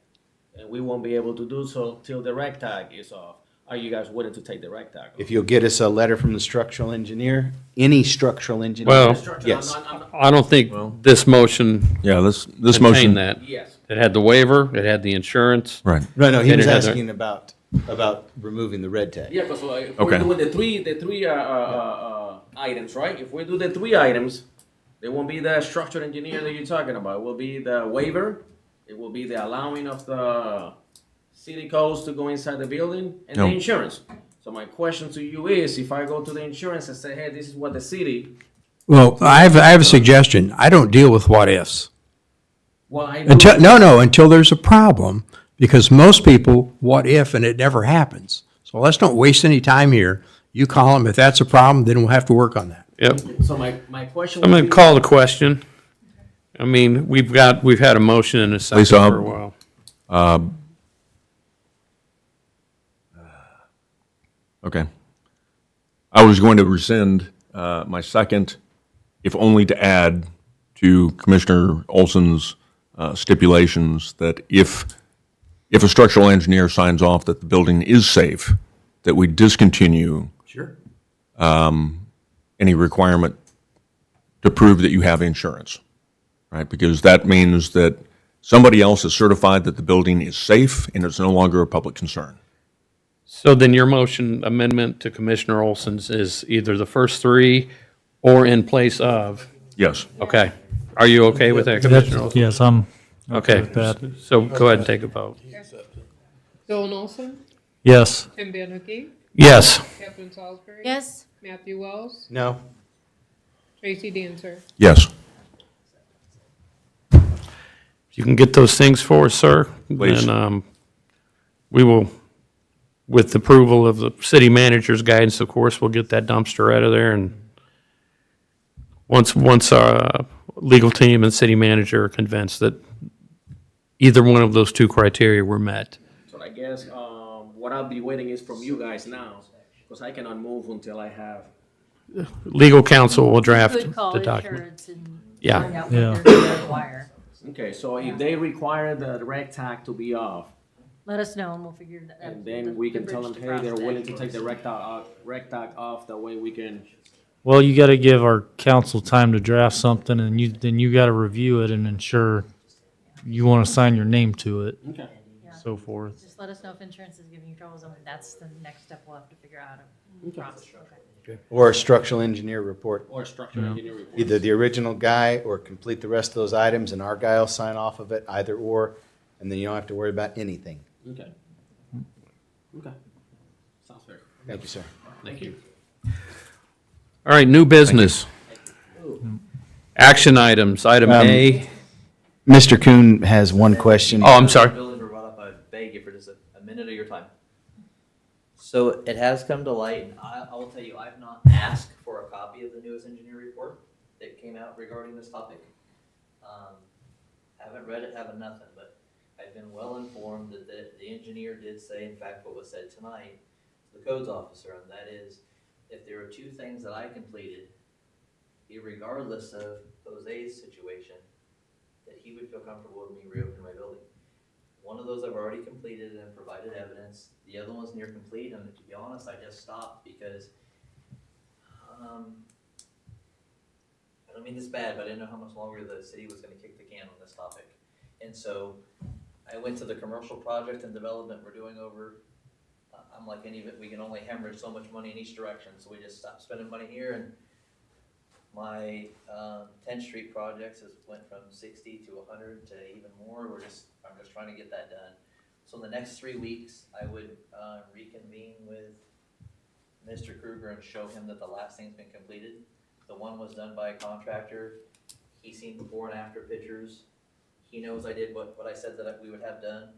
and we won't be able to do so till the red tag is off. Are you guys willing to take the red tag off? If you'll get us a letter from the structural engineer, any structural engineer. Well, Yes. I don't think this motion Yeah, this contained motion. that. Yes. It had the waiver, it had the insurance. Right. No, he And was it has a- asking about removing the red tag. Yeah, because if Okay. we're doing the three items, right? If we do the 3 items, there won't be the structural engineer that you're talking about. It will be the waiver, it will be the allowing of the city codes to go inside the building, and No. the insurance. So my question to you is, if I go to the insurance and say, hey, this is what the city, Well, I have a suggestion. I don't deal with what ifs. well, I Until there's a problem, because most people, what if, and it never happens. So let's don't waste any time here. You call them, if that's a problem, then we'll have to work on that. Yep. So my question. I'm would going to be- call the question. I mean, we've had a motion and a second Lisa, for a while. Okay. I was going to rescind my second, if only to add to Commissioner Olson's stipulations that if a structural engineer signs off that the building is safe, that we discontinue Sure. any requirement to prove that you have insurance, right? Because that means that somebody else has certified that the building is safe and it's no longer a public concern. So then your motion amendment to Commissioner Olson's is either the first three or in place of? Yes. Okay. Are you okay with that, Commissioner Olson? Yes, I'm Okay, with that. so go ahead and take a vote. Dylan Olson, Yes. Tim Bannerkey, Yes. Catherine Salisbury. Yes, Matthew Wells, No. Tracy Dancer. Yes. You can get those things for us, sir? Please. Then, we will, with the approval of the city manager's guidance, of course, we'll get that dumpster out of there, and once our legal team and city manager are convinced that either one of those two criteria were met. So I guess, what I'll be waiting is from you guys now, because I cannot move until I have. Legal counsel will draft could call the document. insurance and Yeah. find out Yeah. what they're gonna require. Okay, so if they require the rec tag to be off, Let us know and we'll figure that. and then we can tell them, bridge hey, they're cross willing that. to take the rec tag off, that way we can. Well, you gotta give our council time to draft something and then you gotta review it and ensure you wanna sign your name to it, Okay. so forth. Just let us know if insurance is giving you troubles, and that's the next step we'll have to figure out. Okay. Or a structural engineer report. Or structural engineer report. Either the original guy or complete the rest of those items and our guy will sign off of it, either or, and then you don't have to worry about anything. Okay. Okay. Sounds fair. Thank you, sir. Thank you. All right, new business. Action items, item A. Mr. Kuhn has one question. Oh, I'm sorry. Building brought up, I beg you for just a minute of your time. So it has come to light, and I will tell you, I've not asked for a copy of the newest engineer report that came out regarding this topic. Haven't read it, haven't nothing, but I've been well informed that the engineer did say, in fact, what was said tonight to the codes officer, and that is, if there are two things that I completed, irregardless of Jose's situation, that he would feel comfortable with me reopening my building. One of those I've already completed and provided evidence. The other one's near complete, and to be honest, I just stopped because, I don't mean this bad, but I didn't know how much longer the city was gonna kick the can on this topic. And so I went to the commercial project and development we're doing over, I'm like, we can only hemorrhage so much money in each direction, so we just stopped spending money here, and my 10th Street projects has went from 60 to 100 to even more. I'm just trying to get that done. So in the next 3 weeks, I would reconvene with Mr. Kruger and show him that the last thing's been completed. The one was done by a contractor. He's seen before and after pictures. He knows I did what I said that we would have done.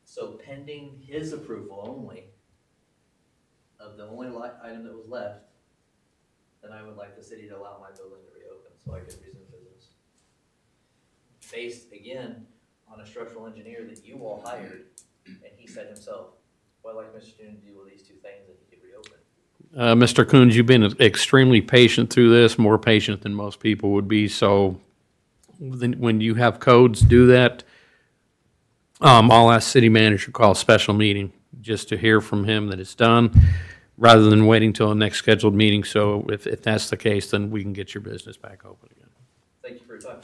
So pending his approval only of the only item that was left, then I would like the city to allow my building to reopen so I could resume business. Based, again, on a structural engineer that you all hired, and he said himself, well, I'd like Mr. Stone to deal with these two things and he could reopen. Mr. Coons, you've been extremely patient through this, more patient than most people would be, so when you have codes do that, I'll ask city manager to call a special meeting just to hear from him that it's done, rather than waiting till the next scheduled meeting. So if that's the case, then we can get your business back open again. Thank you for your time.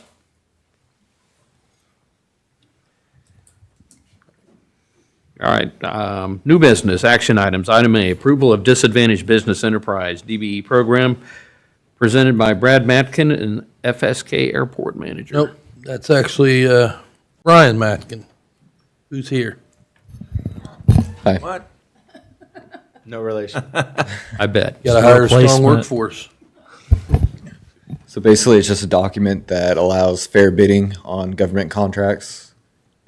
All right, new business, action items. Item A, approval of disadvantaged business enterprise, DBE program, presented by Brad Matkin and FSK Airport Manager. Nope, that's actually Ryan Matkin, who's here. Hi. What? No relation. I bet. Got to hire a strong Replacement. workforce. So basically, it's just a document that allows fair bidding on government contracts,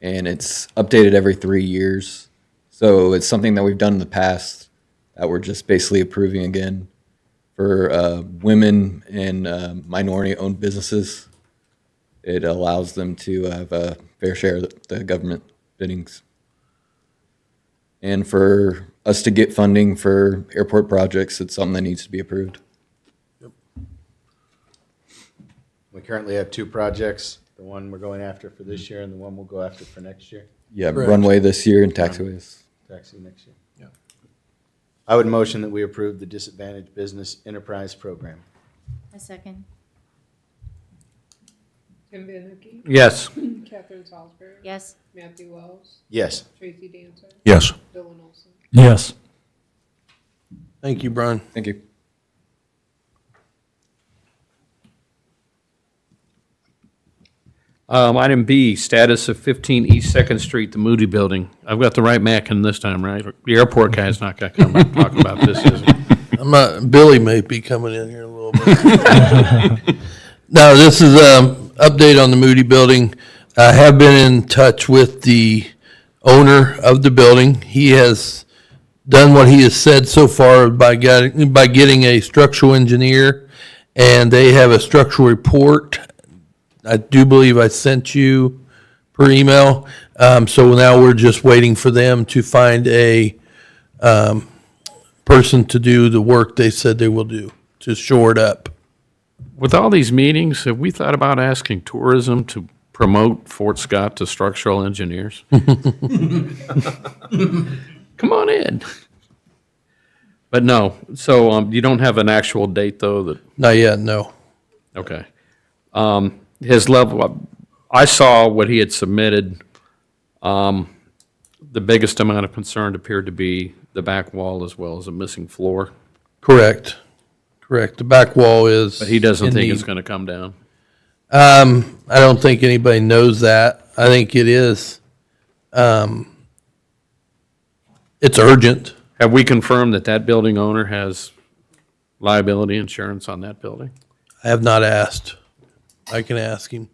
and it's updated every 3 years. So it's something that we've done in the past that we're just basically approving again for women and minority-owned businesses. It allows them to have a fair share of the government biddings. And for us to get funding for airport projects, it's something that needs to be approved. We currently have two projects, the one we're going after for this year and the one we'll go after for next year. Yeah, Correct. runway this year and taxiways. Taxi next year. Yeah. I would motion that we approve the Disadvantaged Business Enterprise Program. A second. Tim Bannerkey, Yes. Catherine Salisbury. Yes. Matthew Wells, Yes. Tracy Dancer, Yes. Dylan Olson. Yes. Thank you, Brian. Thank you. Item B, status of 15 East Second Street, the Moody Building. I've got the right Mackin this time, right? The airport guy's not going to come and talk about this, is he? Billy may be coming in here a little bit. No, this is update on the Moody Building. I have been in touch with the owner of the building. He has done what he has said so far by getting a structural engineer, and they have a structural report. I do believe I sent you per email. So now we're just waiting for them to find a person to do the work they said they will do to shore it up. With all these meetings, have we thought about asking tourism to promote Fort Scott to structural engineers? Come on in. But no, so you don't have an actual date, though? That Not yet, no. Okay. His level, I saw what he had submitted. The biggest amount of concern appeared to be the back wall as well as a missing floor. Correct. The back wall is. But he doesn't in think need. it's going to come down. I don't think anybody knows that. I think it is. It's urgent. Have we confirmed that that building owner has liability insurance on that building? I have not asked. I can ask him.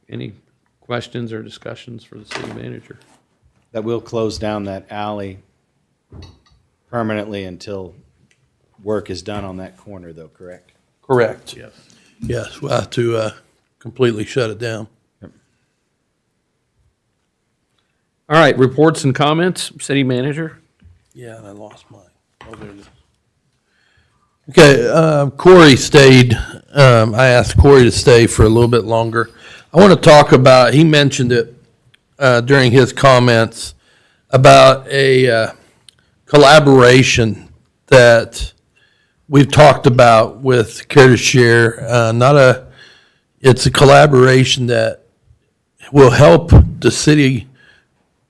Any questions or discussions for the city manager? That will close down that alley permanently until work is done on that corner, though, correct? Correct. Yes. Yes, we'll have to completely shut it down. All right, reports and comments, city manager? Yeah, and I lost mine. Oh, there it is. Okay, Corey stayed. I asked Corey to stay for a little bit longer. I want to talk about, he mentioned it during his comments, about a collaboration that we've talked about with Care to Share. It's a collaboration that will help the city,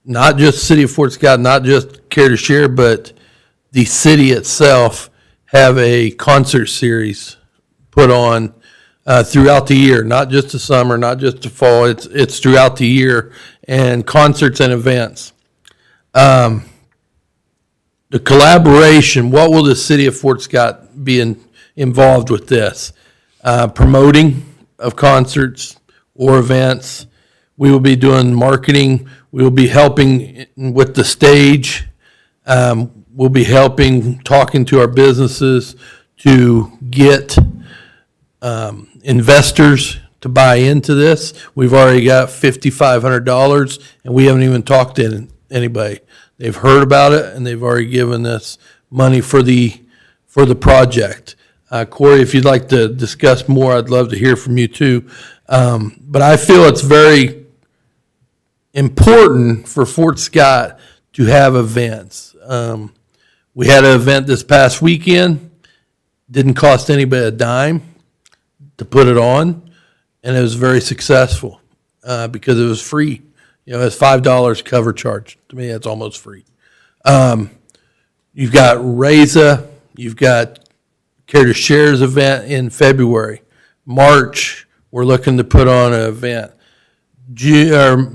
not just City of Fort Scott, not just Care to Share, but the city itself have a concert series put on throughout the year, not just the summer, not just the fall. It's throughout the year, and concerts and events. The collaboration, what will the city of Fort Scott be involved with this? Promoting of concerts or events. We will be doing marketing. We will be helping with the stage. We'll be helping, talking to our businesses to get investors to buy into this. We've already got $5,500, and we haven't even talked to anybody. They've heard about it, and they've already given us money for the project. Corey, if you'd like to discuss more, I'd love to hear from you too. But I feel it's very important for Fort Scott to have events. We had an event this past weekend. Didn't cost anybody a dime to put it on, and it was very successful because it was free. You know, it's $5 cover charge. To me, that's almost free. You've got Reza, you've got Care to Share's event in February. March, we're looking to put on an event.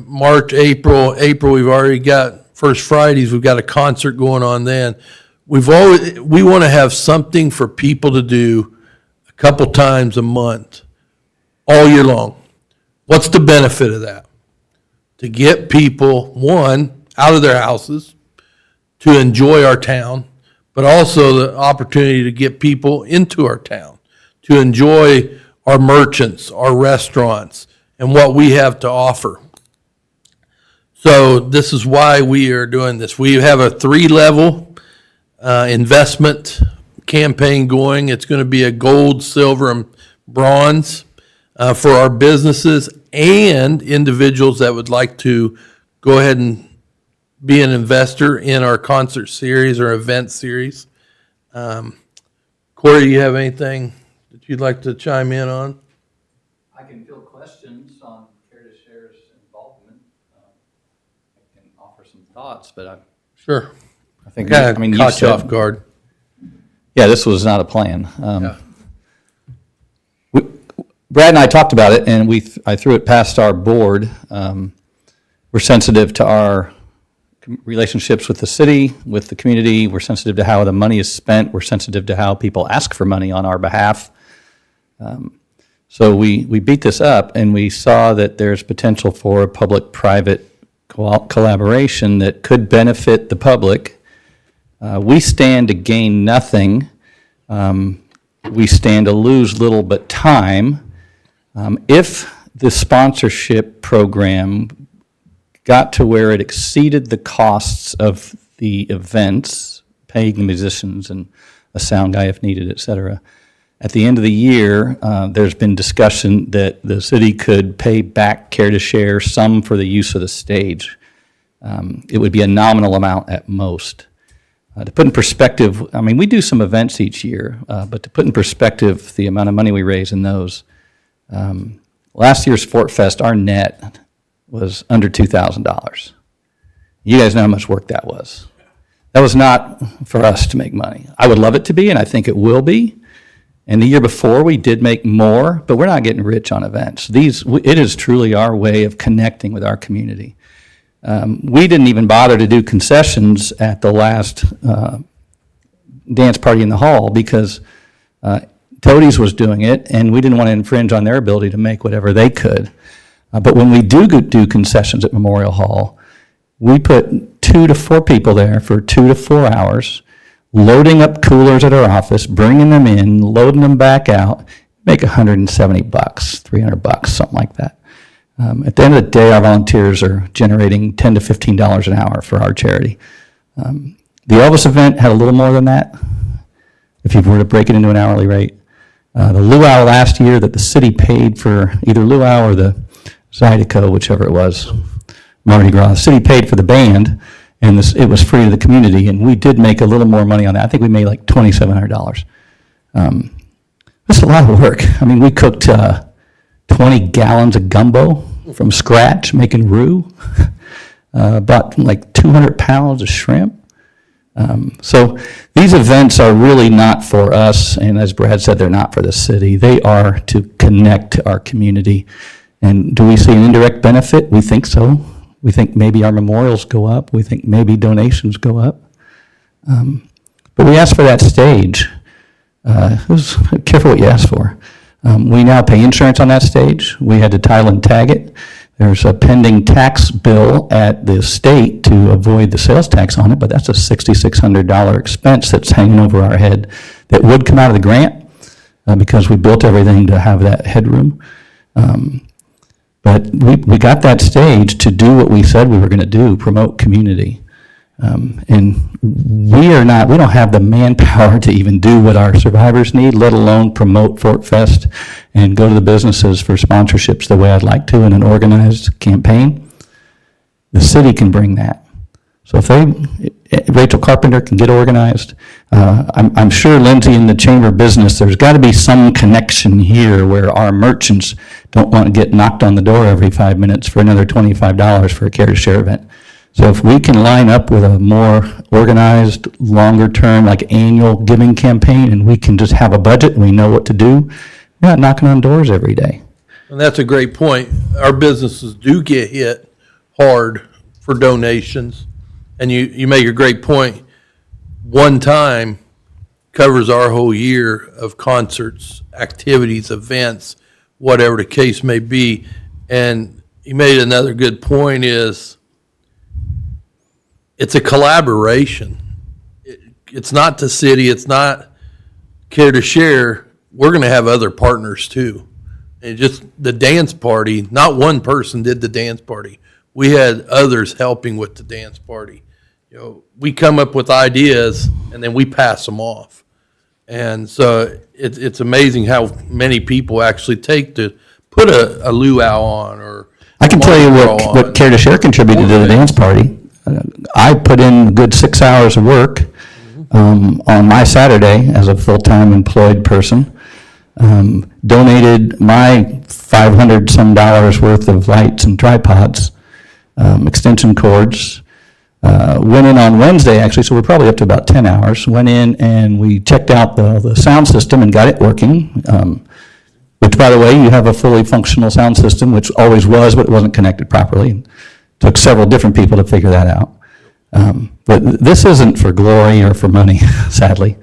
March, April, we've already got First Fridays. We've got a concert going on then. We want to have something for people to do a couple times a month, all year long. What's the benefit of that? To get people, one, out of their houses, to enjoy our town, but also the opportunity to get people into our town, to enjoy our merchants, our restaurants, and what we have to offer. So this is why we are doing this. We have a 3-level investment campaign going. It's going to be a gold, silver, and bronze for our businesses and individuals that would like to go ahead and be an investor in our concert series or event series. Corey, do you have anything that you'd like to chime in on? I can field questions on Care to Share's involvement. I thoughts, but Sure. I think, Kind of you caught you said- off guard. Yeah, this was not a plan. Yeah. Brad and I talked about it, and I threw it past our board. We're sensitive to our relationships with the city, with the community. We're sensitive to how the money is spent. We're sensitive to how people ask for money on our behalf. So we beat this up, and we saw that there's potential for a public-private collaboration that could benefit the public. We stand to gain nothing. We stand to lose little but time. If the sponsorship program got to where it exceeded the costs of the events, paying the musicians and a sound guy if needed, et cetera, at the end of the year, there's been discussion that the city could pay back Care to Share some for the use of the stage. It would be a nominal amount at most. To put in perspective, I mean, we do some events each year, but to put in perspective the amount of money we raise in those, last year's Fort Fest, our net was under $2,000. You guys know how much work that was. That was not for us to make money. I would love it to be, and I think it will be. And the year before, we did make more, but we're not getting rich on events. It is truly our way of connecting with our community. We didn't even bother to do concessions at the last dance party in the hall because Toadies was doing it, and we didn't want to infringe on their ability to make whatever they could. But when we do concessions at Memorial Hall, we put 2 to 4 people there for 2 to 4 hours, loading up coolers at our office, bringing them in, loading them back out, make $170, $300, something like that. At the end of the day, our volunteers are generating $10 to $15 an hour for our charity. The Elvis event had a little more than that, if you were to break it into an hourly rate. The luau last year that the city paid for either luau or the Zydeco, whichever it was, Mardi Gras, the city paid for the band, and it was free to the community, and we did make a little more money on that. I think we made like $2,700. That's a lot of work. I mean, we cooked 20 gallons of gumbo from scratch, making roux, about like 200 pounds of shrimp. So these events are really not for us, and as Brad said, they're not for the city. They are to connect to our community. And do we see an indirect benefit? We think so. We think maybe our memorials go up. We think maybe donations go up. But we asked for that stage. Careful what you ask for. We now pay insurance on that stage. We had to title and tag it. There's a pending tax bill at the state to avoid the sales tax on it, but that's a $6,600 expense that's hanging over our head that would come out of the grant because we built everything to have that headroom. But we got that stage to do what we said we were going to do, promote community. And we don't have the manpower to even do what our survivors need, let alone promote Fort Fest and go to the businesses for sponsorships the way I'd like to in an organized campaign. The city can bring that. So if Rachel Carpenter can get organized, I'm sure Lindsay in the chamber business, there's got to be some connection here where our merchants don't want to get knocked on the door every 5 minutes for another $25 for a Care to Share event. So if we can line up with a more organized, longer-term, like annual giving campaign, and we can just have a budget and we know what to do, we're not knocking on doors every day. And that's a great point. Our businesses do get hit hard for donations. And you make a great point. One time covers our whole year of concerts, activities, events, whatever the case may be. And you made another good point is it's a collaboration. It's not the city. It's not Care to Share. We're going to have other partners too. And just the dance party, not one person did the dance party. We had others helping with the dance party. We come up with ideas and then we pass them off. And so it's amazing how many people actually take to put a luau on or. I can tell you what Care to Share contributed to the dance party. I put in a good 6 hours of work on my Saturday as a full-time employed person. Donated my $500 some worth of lights and tripods, extension cords, Went in on Wednesday, actually, so we're probably up to about 10 hours. Went in and we checked out the sound system and got it working, which, by the way, you have a fully functional sound system, which always was, but it wasn't connected properly. Took several different people to figure that out. But this isn't for glory or for money, sadly.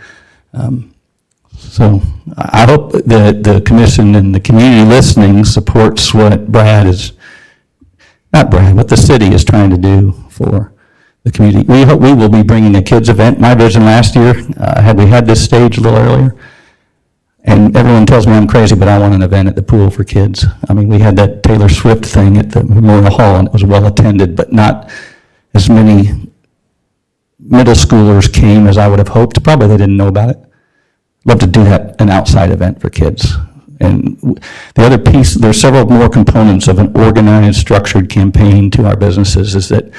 So I hope that the commission and the community listening supports what what the city is trying to do for the community. We hope we will be bringing a kids event. My vision last year, had we had this stage a little earlier, and everyone tells me I'm crazy, but I want an event at the pool for kids. I mean, we had that Taylor Swift thing at the Memorial Hall, and it was well attended, but not as many middle schoolers came as I would have hoped. Probably they didn't know about it. Love to do that, an outside event for kids. And the other piece, there's several more components of an organized, structured campaign to our businesses, is that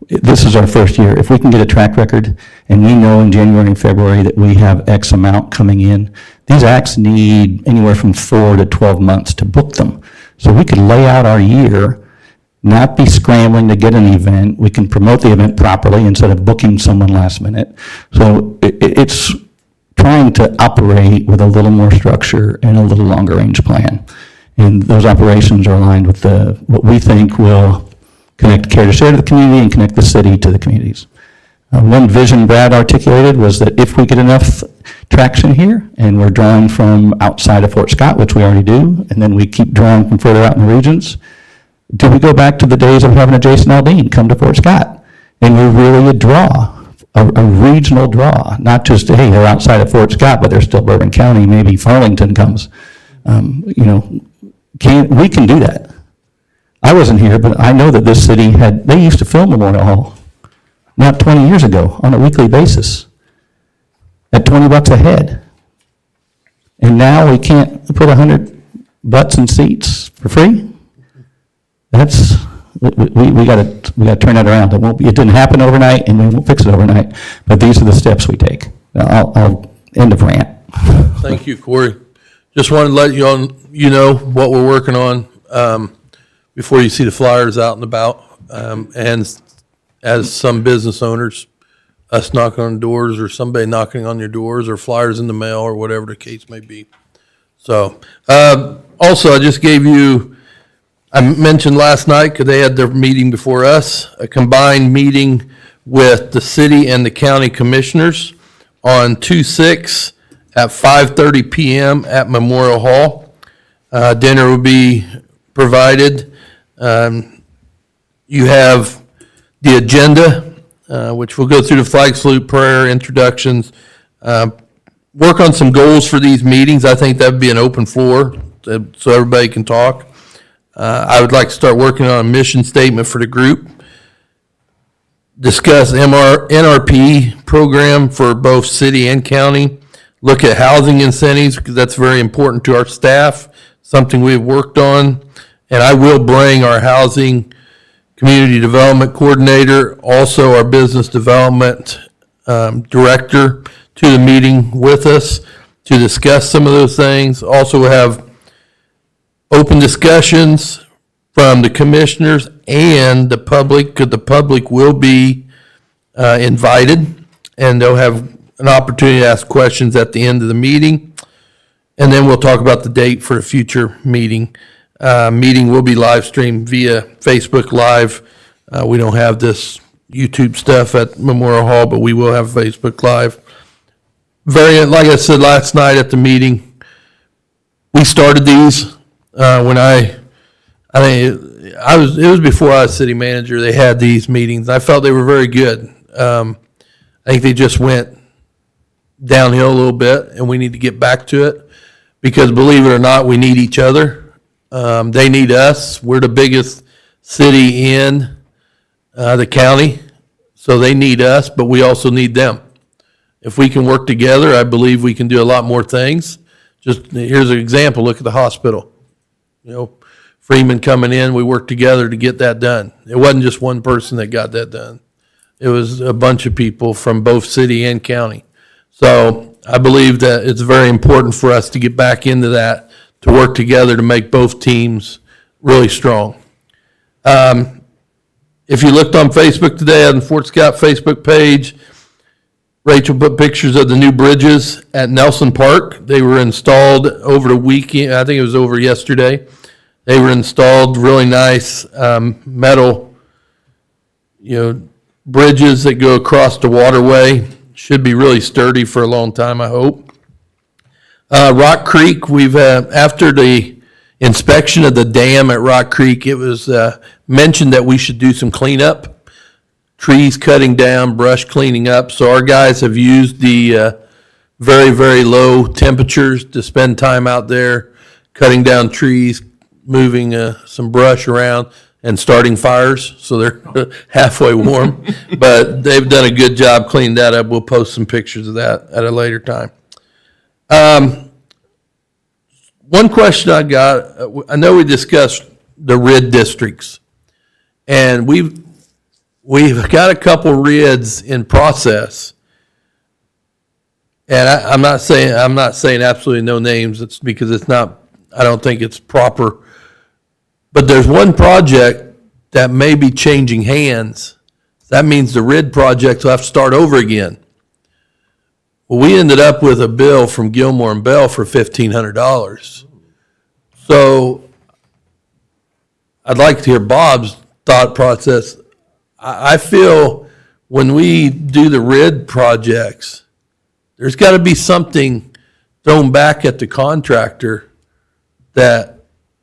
this is our first year. If we can get a track record, and we know in January and February that we have X amount coming in, these acts need anywhere from 4 to 12 months to book them. So we could lay out our year, not be scrambling to get an event. We can promote the event properly instead of booking someone last minute. So it's trying to operate with a little more structure and a little longer range plan. And those operations are aligned with what we think will connect Care to Share to the community and connect the city to the communities. One vision Brad articulated was that if we get enough traction here, and we're drawing from outside of Fort Scott, which we already do, and then we keep drawing from further out in the regions, do we go back to the days of having a Jason Aldean come to Fort Scott? And we're really a draw. A regional draw, not just, hey, they're outside of Fort Scott, but they're still Bourbon County, maybe Farmington comes. We can do that. I wasn't here, but I know that this city they used to film Memorial Hall, not 20 years ago, on a weekly basis, at $20 a head. And now we can't put 100 butts in seats for free? We got to turn that around. It didn't happen overnight, and we won't fix it overnight. But these are the steps we take. I'll end of rant. Thank you, Corey. Just wanted to let you know what we're working on before you see the flyers out and about. And as some business owners, us knocking on doors, or somebody knocking on your doors, or flyers in the mail, or whatever the case may be. So, also, I just gave you. I mentioned last night, because they had their meeting before us, a combined meeting with the city and the county commissioners on 2/6 at 5:30 p.m. at Memorial Hall. Dinner will be provided. You have the agenda, which will go through the flag salute, prayer, introductions, work on some goals for these meetings. I think that would be an open floor so everybody can talk. I would like to start working on a mission statement for the group. Discuss NRP program for both city and county. Look at housing incentives, because that's very important to our staff, something we've worked on. And I will bring our housing community development coordinator, also our business development director, to the meeting with us to discuss some of those things. Also, we'll have open discussions from the commissioners and the public, because the public will be invited, and they'll have an opportunity to ask questions at the end of the meeting. And then we'll talk about the date for a future meeting. Meeting will be live streamed via Facebook Live. We don't have this YouTube stuff at Memorial Hall, but we will have Facebook Live. Like I said last night at the meeting, we started these when it was before I was city manager. They had these meetings. I felt they were very good. I think they just went downhill a little bit, and we need to get back to it, because believe it or not, we need each other. They need us. We're the biggest city in the county, so they need us, but we also need them. If we can work together, I believe we can do a lot more things. Just here's an example. Look at the hospital. Freeman coming in, we worked together to get that done. It wasn't just one person that got that done. It was a bunch of people from both city and county. So I believe that it's very important for us to get back into that, to work together to make both teams really strong. if you looked on Facebook today on the Fort Scott Facebook page, Rachel put pictures of the new bridges at Nelson Park. They were installed over the weekend. I think it was over yesterday. They were installed, really nice metal, bridges that go across the waterway. Should be really sturdy for a long time, I hope. Rock Creek, we've after the inspection of the dam at Rock Creek, it was mentioned that we should do some cleanup, trees cutting down, brush cleaning up. So our guys have used the very, very low temperatures to spend time out there cutting down trees, moving some brush around, and starting fires, so they're halfway warm. But they've done a good job cleaning that up. We'll post some pictures of that at a later time. One question I got, I know we discussed the RID districts, and we've got a couple RIDs in process. And I'm not saying absolutely no names. It's because it's not, I don't think it's proper. But there's one project that may be changing hands. That means the RID project will have to start over again. Well, we ended up with a bill from Gilmore and Bell for $1,500. So I'd like to hear Bob's thought process. I feel when we do the RID projects, there's got to be something thrown back at the contractor that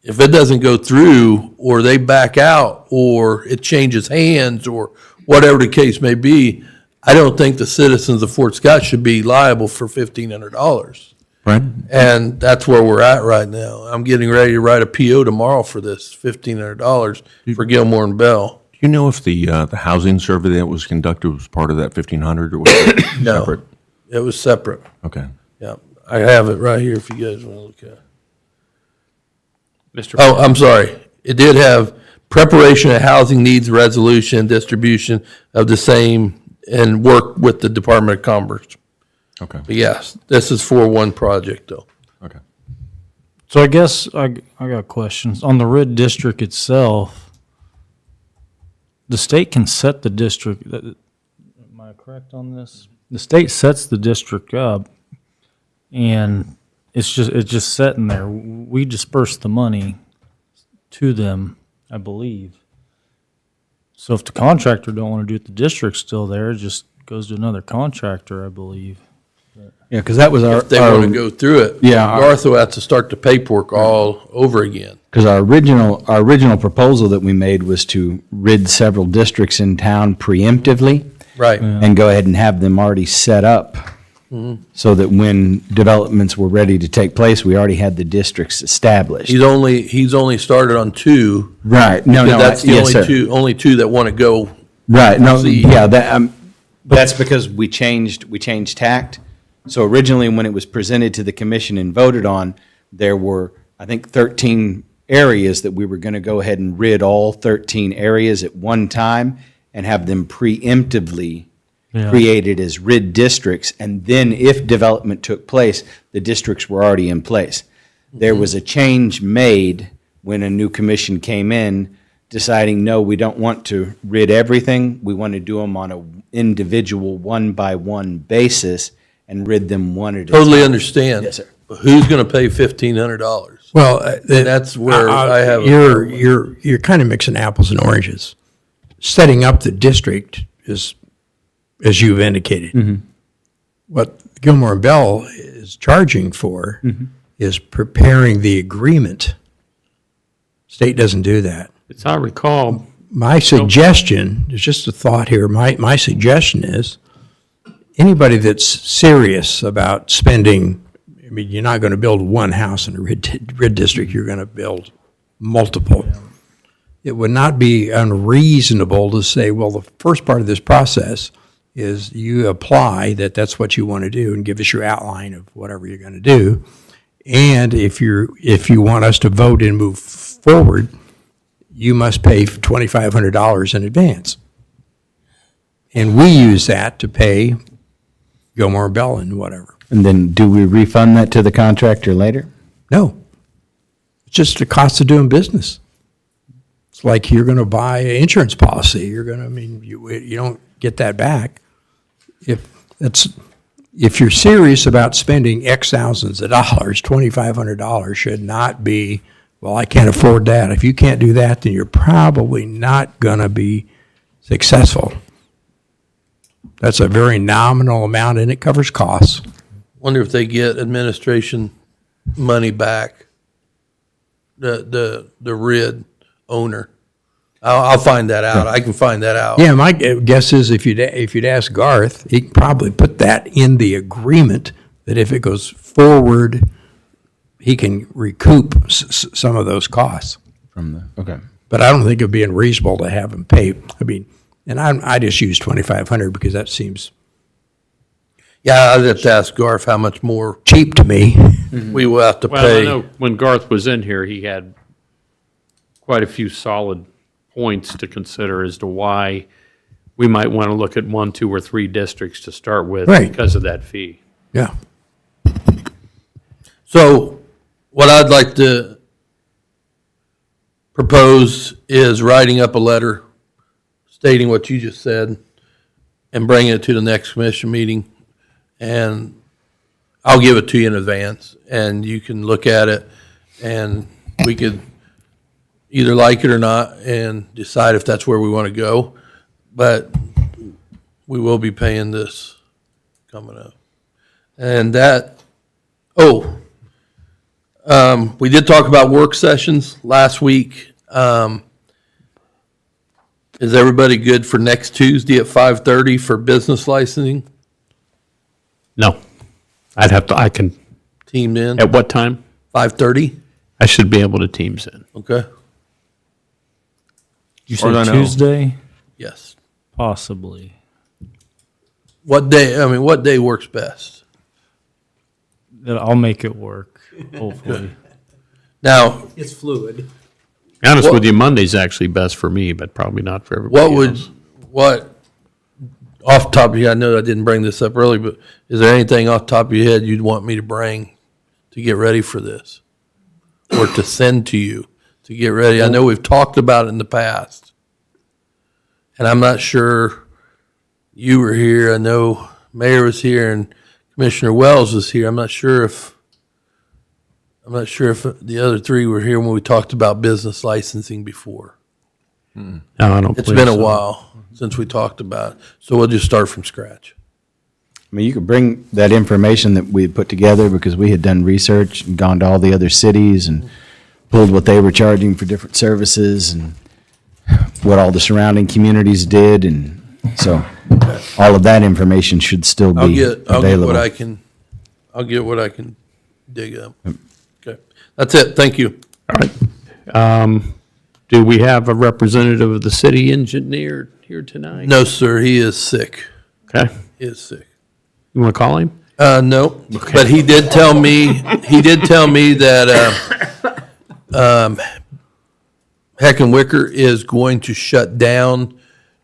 if it doesn't go through, or they back out, or it changes hands, or whatever the case may be, I don't think the citizens of Fort Scott should be liable for $1,500. Right. And that's where we're at right now. I'm getting ready to write a PO tomorrow for this $1,500 for Gilmore and Bell. Do you know if the housing survey that was conducted was part of that 1,500, or was it No, separate? it was separate. Okay. Yeah, I have it right here if you guys want to look at it. Mr. Oh, I'm sorry. It did have preparation of housing needs resolution, distribution of the same, and work with the Department of Commerce. Okay. But yes, this is for one project though. Okay. So I guess I got questions. On the RID district itself, the state can set the district, am I correct on this? The state sets the district up, and it's just sitting there. We disperse the money to them, I believe. So if the contractor don't want to do it, the district's still there, it just goes to another contractor, I believe. Yeah, because that was If they want to go through it. Yeah. Garth will have to start the paperwork all over again. Because our original proposal that we made was to rid several districts in town preemptively. Right. And go ahead and have them already set up so that when developments were ready to take place, we already had the districts established. He's only started on two. Right. No, Because that's the yes, sir. only two that want to go. Right, no, See. yeah, that's because we changed tact. So originally, when it was presented to the commission and voted on, there were, I think, 13 areas that we were going to go ahead and rid all 13 areas at one time and have them preemptively created as RID districts, and then if development took place, the districts were already in place. There was a change made when a new commission came in, deciding, no, we don't want to rid everything. We want to do them on an individual, one-by-one basis and rid them one at a time. Totally understand. Yes, sir. But who's going to pay $1,500? Well, And that's where I have. You're kind of mixing apples and oranges. Setting up the district is, as you've indicated. What Gilmore and Bell is charging for is preparing the agreement. State doesn't do that. As I recall, My suggestion, is just a thought here, my suggestion is, anybody that's serious about spending, I mean, you're not going to build one house in a RID district, you're going to build multiple. It would not be unreasonable to say, well, the first part of this process is you apply that that's what you want to do and give us your outline of whatever you're going to do. And if you want us to vote and move forward, you must pay $2,500 in advance. And we use that to pay Gilmore and Bell and whatever. And then do we refund that to the contractor later? No. It's just the cost of doing business. It's like you're going to buy an insurance policy. You're going to, I mean, you don't get that back. If you're serious about spending X thousands of dollars, $2,500 should not be, well, I can't afford that. If you can't do that, then you're probably not going to be successful. That's a very nominal amount, and it covers costs. Wonder if they get administration money back, the RID owner. I'll find that out. I can find that out. Yeah, my guess is if you'd ask Garth, he can probably put that in the agreement that if it goes forward, he can recoup some of those costs. Okay. But I don't think it'd be unreasonable to have him pay. I mean, and I just use $2,500 because that seems Yeah, I'd have to ask Garth how much more cheap to me. we will have to Well, I pay. know when Garth was in here, he had quite a few solid points to consider as to why we might want to look at 1, 2, or 3 districts to start with Right. because of that fee. Yeah. So what I'd like to propose is writing up a letter stating what you just said and bringing it to the next commission meeting. And I'll give it to you in advance and you can look at it and we could either like it or not and decide if that's where we want to go. But we will be paying this coming up. And that, we did talk about work sessions last week. Is everybody good for next Tuesday at 5:30 for business licensing? No, I can, Teamed in? at what time? 5:30? I should be able to Teams in. Okay, You Or I say know. Tuesday? yes. Possibly. What day works best? I'll make it work, hopefully. Now, It's fluid. Be honest What- with you, Monday's actually best for me, but probably not for everybody what would, else. off the top of your head, I know I didn't bring this up early, but is there anything off the top of your head you'd want me to bring to get ready for this? Or to send to you to get ready? I know we've talked about it in the past. And I'm not sure you were here. I know Mayor was here and Commissioner Wells was here. I'm not sure if the other three were here when we talked about business licensing before. No, I don't It's believe been a so. while since we talked about it, so we'll just start from scratch. I mean, you could bring that information that we had put together because we had done research and gone to all the other cities and pulled what they were charging for different services and what all the surrounding communities did. And so all of that information should still I'll be get available. I'll get what I can dig up. Okay, that's it, thank you. All right. Do we have a representative of the city engineer here tonight? No, sir, he is sick. Okay. He is sick. You want to call him? No, but he did tell me that, Heckenwicker is going to shut down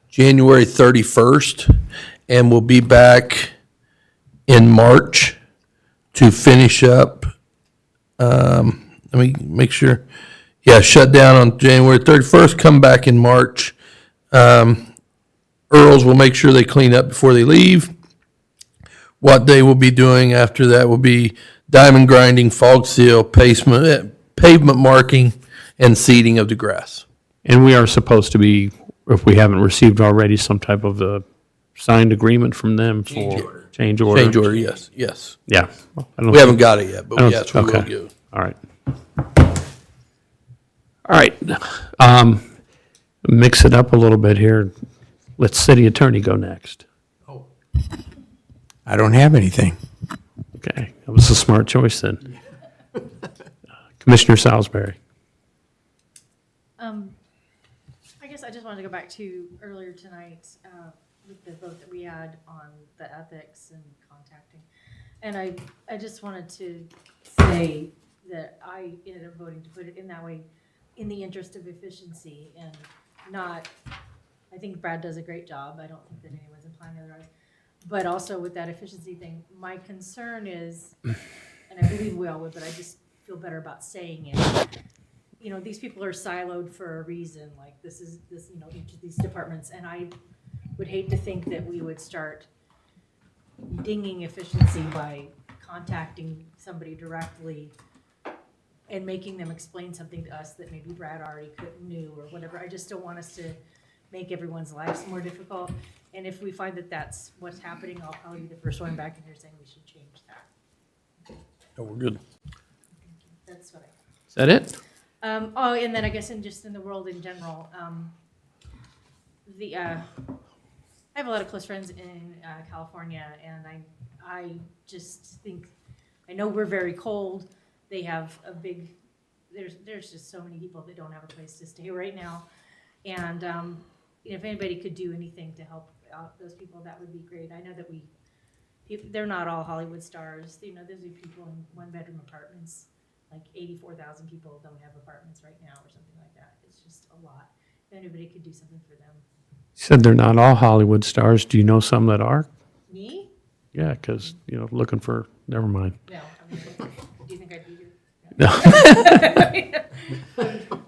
January 31st and will be back in March to finish up. Let me make sure. Yeah, shut down on January 31st, come back in March. Earls will make sure they clean up before they leave. What they will be doing after that will be diamond grinding, fog seal, pavement marking, and seeding of the grass. And we are supposed to be, if we haven't received already, some type of a signed agreement from them for change order. Change order, yes, yes. Yeah. I don't We haven't think- got it yet, I but don't- yes, we will okay. give it. All right. All right. Mix it up a little bit here. Let city attorney go next. I don't have anything. Okay, that was a smart choice then. Commissioner Salisbury. I guess I just wanted to go back to earlier tonight, with the vote that we had on the ethics and contacting. And I just wanted to say that I ended up voting to put it in that way in the interest of efficiency and not, I think Brad does a great job. I don't think that anyone's implying otherwise. But also with that efficiency thing, my concern is, and I believe we all would, but I just feel better about saying it. you know, these people are siloed for a reason, like this, you know, each of these departments, and I would hate to think that we would start dinging efficiency by contacting somebody directly and making them explain something to us that maybe Brad already knew or whatever. I just don't want us to make everyone's lives more difficult. And if we find that that's what's happening, I'll probably be the first one back in here saying we should change that. Oh, we're good. That's what I. Is that it? Oh, and then I guess in the world in general, I have a lot of close friends in California, and I just think, I know we're very cold. They have a big, there's just so many people that don't have a place to stay right now. And if anybody could do anything to help out those people, that would be great. I know that they're not all Hollywood stars. You know, there's people in one-bedroom apartments. Like 84,000 people don't have apartments right now or something like that. It's just a lot. If anybody could do something for them. You said they're not all Hollywood stars. Do you know some that are? Me? Yeah, because, looking for, never mind. No. I mean, do you think I'd be here? No.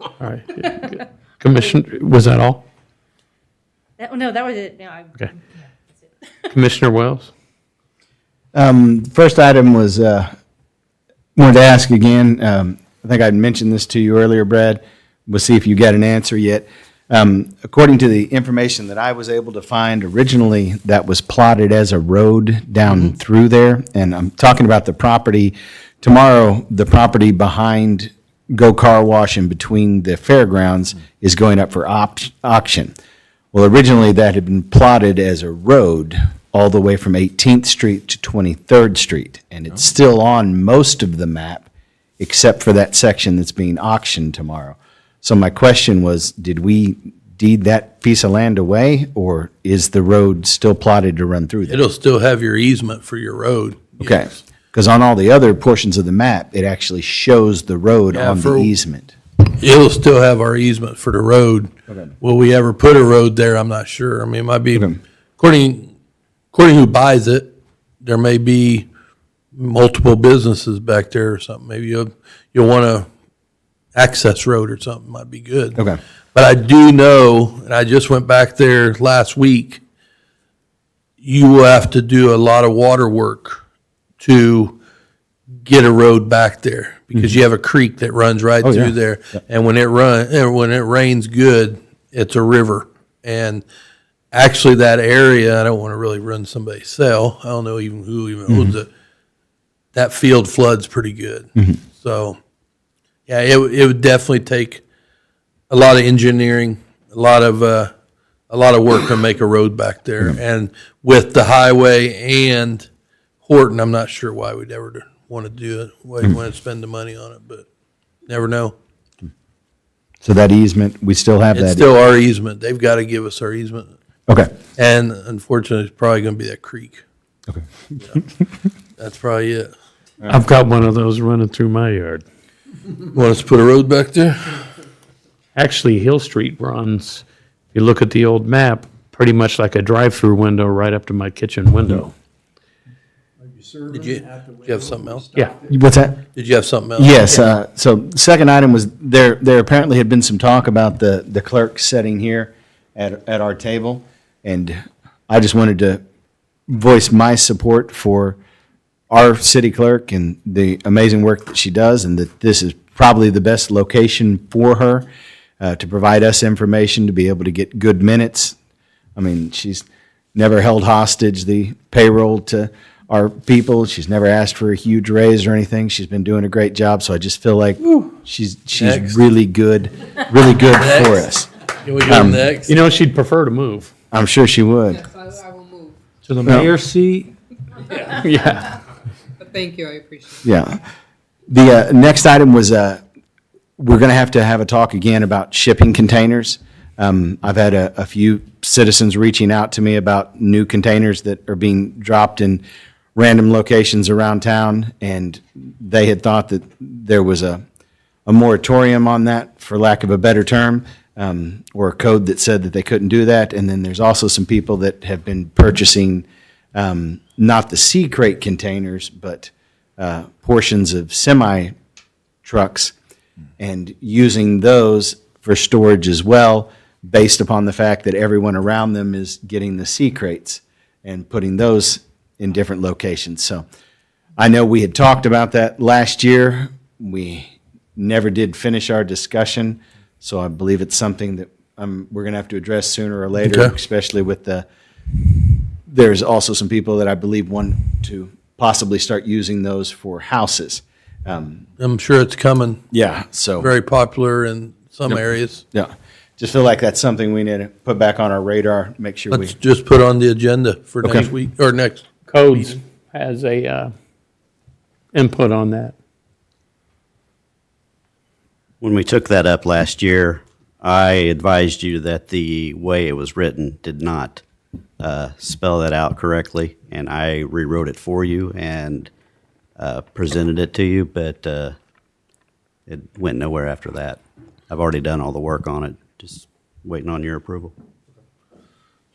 All right. Good. Commissioner, was that all? No, that was it. No, Okay. Yeah, that's it. Commissioner Wells? First item was, wanted to ask again, I think I'd mentioned this to you earlier, Brad. We'll see if you got an answer yet. According to the information that I was able to find, originally that was plotted as a road down through there. And I'm talking about the property, tomorrow, the property behind Go Car Wash and between the fairgrounds is going up for auction. Well, originally that had been plotted as a road all the way from 18th Street to 23rd Street. And it's still on most of the map, except for that section that's being auctioned tomorrow. So my question was, did we deed that piece of land away, or is the road still plotted to run through there? It'll still have your easement for your road. Okay, yes. because on all the other portions of the map, it actually shows the road Yeah, on the easement. It'll still have our easement for the road. Okay. Will we ever put a road there? I'm not sure. I mean, it might be, according who buys it, there may be multiple businesses back there or something. Maybe you'll want a access road or something, might be good. Okay. But I do know, and I just went back there last week, you will have to do a lot of water work to get a road back there, because you have a creek that runs right Oh, through yeah. there. Yeah. And when it rains good, it's a river. And actually that area, I don't want to really run somebody's cell. I don't know even who even owns it. That field floods pretty good. So, yeah, it would definitely take a lot of engineering, a lot of work to make a road back there. And with the highway and Horton, I'm not sure why we'd ever want to do it, why you want to spend the money on it, but never know. So that easement, we still have It's that? still our easement. They've got to give us our easement. Okay. And unfortunately, it's probably going to be that creek. Okay. Yeah. That's probably it. I've got one of those running through my yard. Want us to put a road back there? Actually, Hill Street runs, if you look at the old map, pretty much like a drive-through window right up to my kitchen window. Did you have something else? Yeah. What's that? Did you have something else? Yes, so second item was, there apparently had been some talk about the clerk sitting here at our table, and I just wanted to voice my support for our city clerk and the amazing work that she does, and that this is probably the best location for her to provide us information, to be able to get good minutes. I mean, she's never held hostage the payroll to our people. She's never asked for a huge raise or anything. She's been doing a great job, so I just feel like she's Next. really good for us. Can we go next? She'd prefer to move. I'm sure she would. Yes, I will move. To the mayor's seat? Yeah. But thank you, I appreciate it. Yeah. The next item was, we're going to have a talk again about shipping containers. I've had a few citizens reaching out to me about new containers that are being dropped in random locations around town, and they had thought that there was a moratorium on that, for lack of a better term, or a code that said that they couldn't do that. And then there's also some people that have been purchasing not the sea crate containers, but portions of semi trucks and using those for storage as well, based upon the fact that everyone around them is getting the C crates and putting those in different locations. So I know we had talked about that last year. We never did finish our discussion, so I believe it's something that we're going to have to address sooner or later, Okay. especially with there's also some people that I believe want to possibly start using those for houses. I'm sure it's coming. Yeah, so. Very popular in some areas. Yeah, just feel like that's something we need to put back on our radar, make sure we. Let's just put on the agenda for Okay. next week, or next. Codes has a input on that. When we took that up last year, I advised you that the way it was written did not spell that out correctly, and I rewrote it for you and presented it to you, but it went nowhere after that. I've already done all the work on it, just waiting on your approval.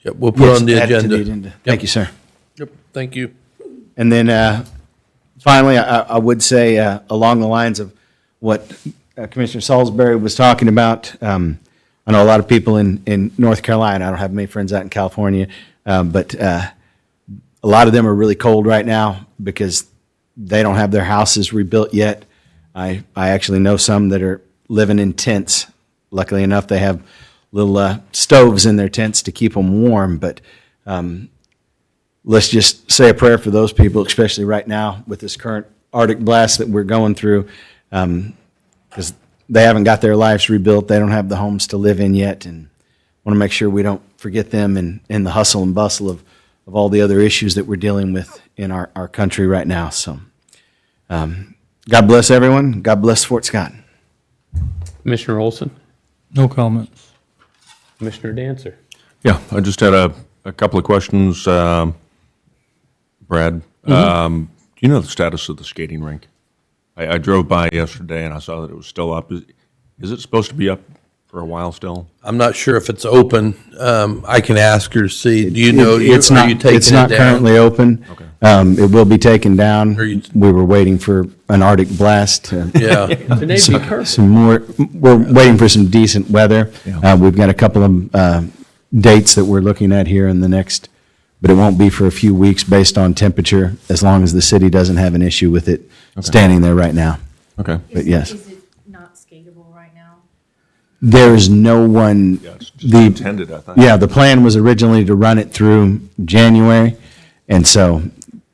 Yep, we'll put on the Yes, add it to agenda. Thank you, sir. Yep, thank you. And then finally, I would say along the lines of what Commissioner Salisbury was talking about, I know a lot of people in North Carolina. I don't have many friends out in California, but a lot of them are really cold right now because they don't have their houses rebuilt yet. I actually know some that are living in tents. Luckily enough, they have little stoves in their tents to keep them warm, but let's just say a prayer for those people, especially right now with this current Arctic blast that we're going through, because they haven't got their lives rebuilt. They don't have the homes to live in yet, and want to make sure we don't forget them in the hustle and bustle of all the other issues that we're dealing with in our country right now. So God bless everyone. God bless Fort Scott. Commissioner Olson, No comments. Commissioner Dancer. Yeah, I just had a couple of questions, Brad. Do you know the status of the skating rink? I drove by yesterday and I saw that it was still up. Is it supposed to be up for a while still? I'm not sure if it's open. I can ask her to see. Do you know, It's are not, you taking it's it not down? currently open. Okay. It will be taken down. Are you- We were waiting for an Arctic blast. Yeah. Today be perfect. Some more, we're waiting for some decent weather. Yeah. We've got a couple of dates that we're looking at here in the next, but it won't be for a few weeks based on temperature, as long as the city doesn't have an issue with it standing there right now. Okay. But yes. Is it not skatable right now? There is no one. Yeah, it's just intended, I think. Yeah, the plan was originally to run it through January, and so,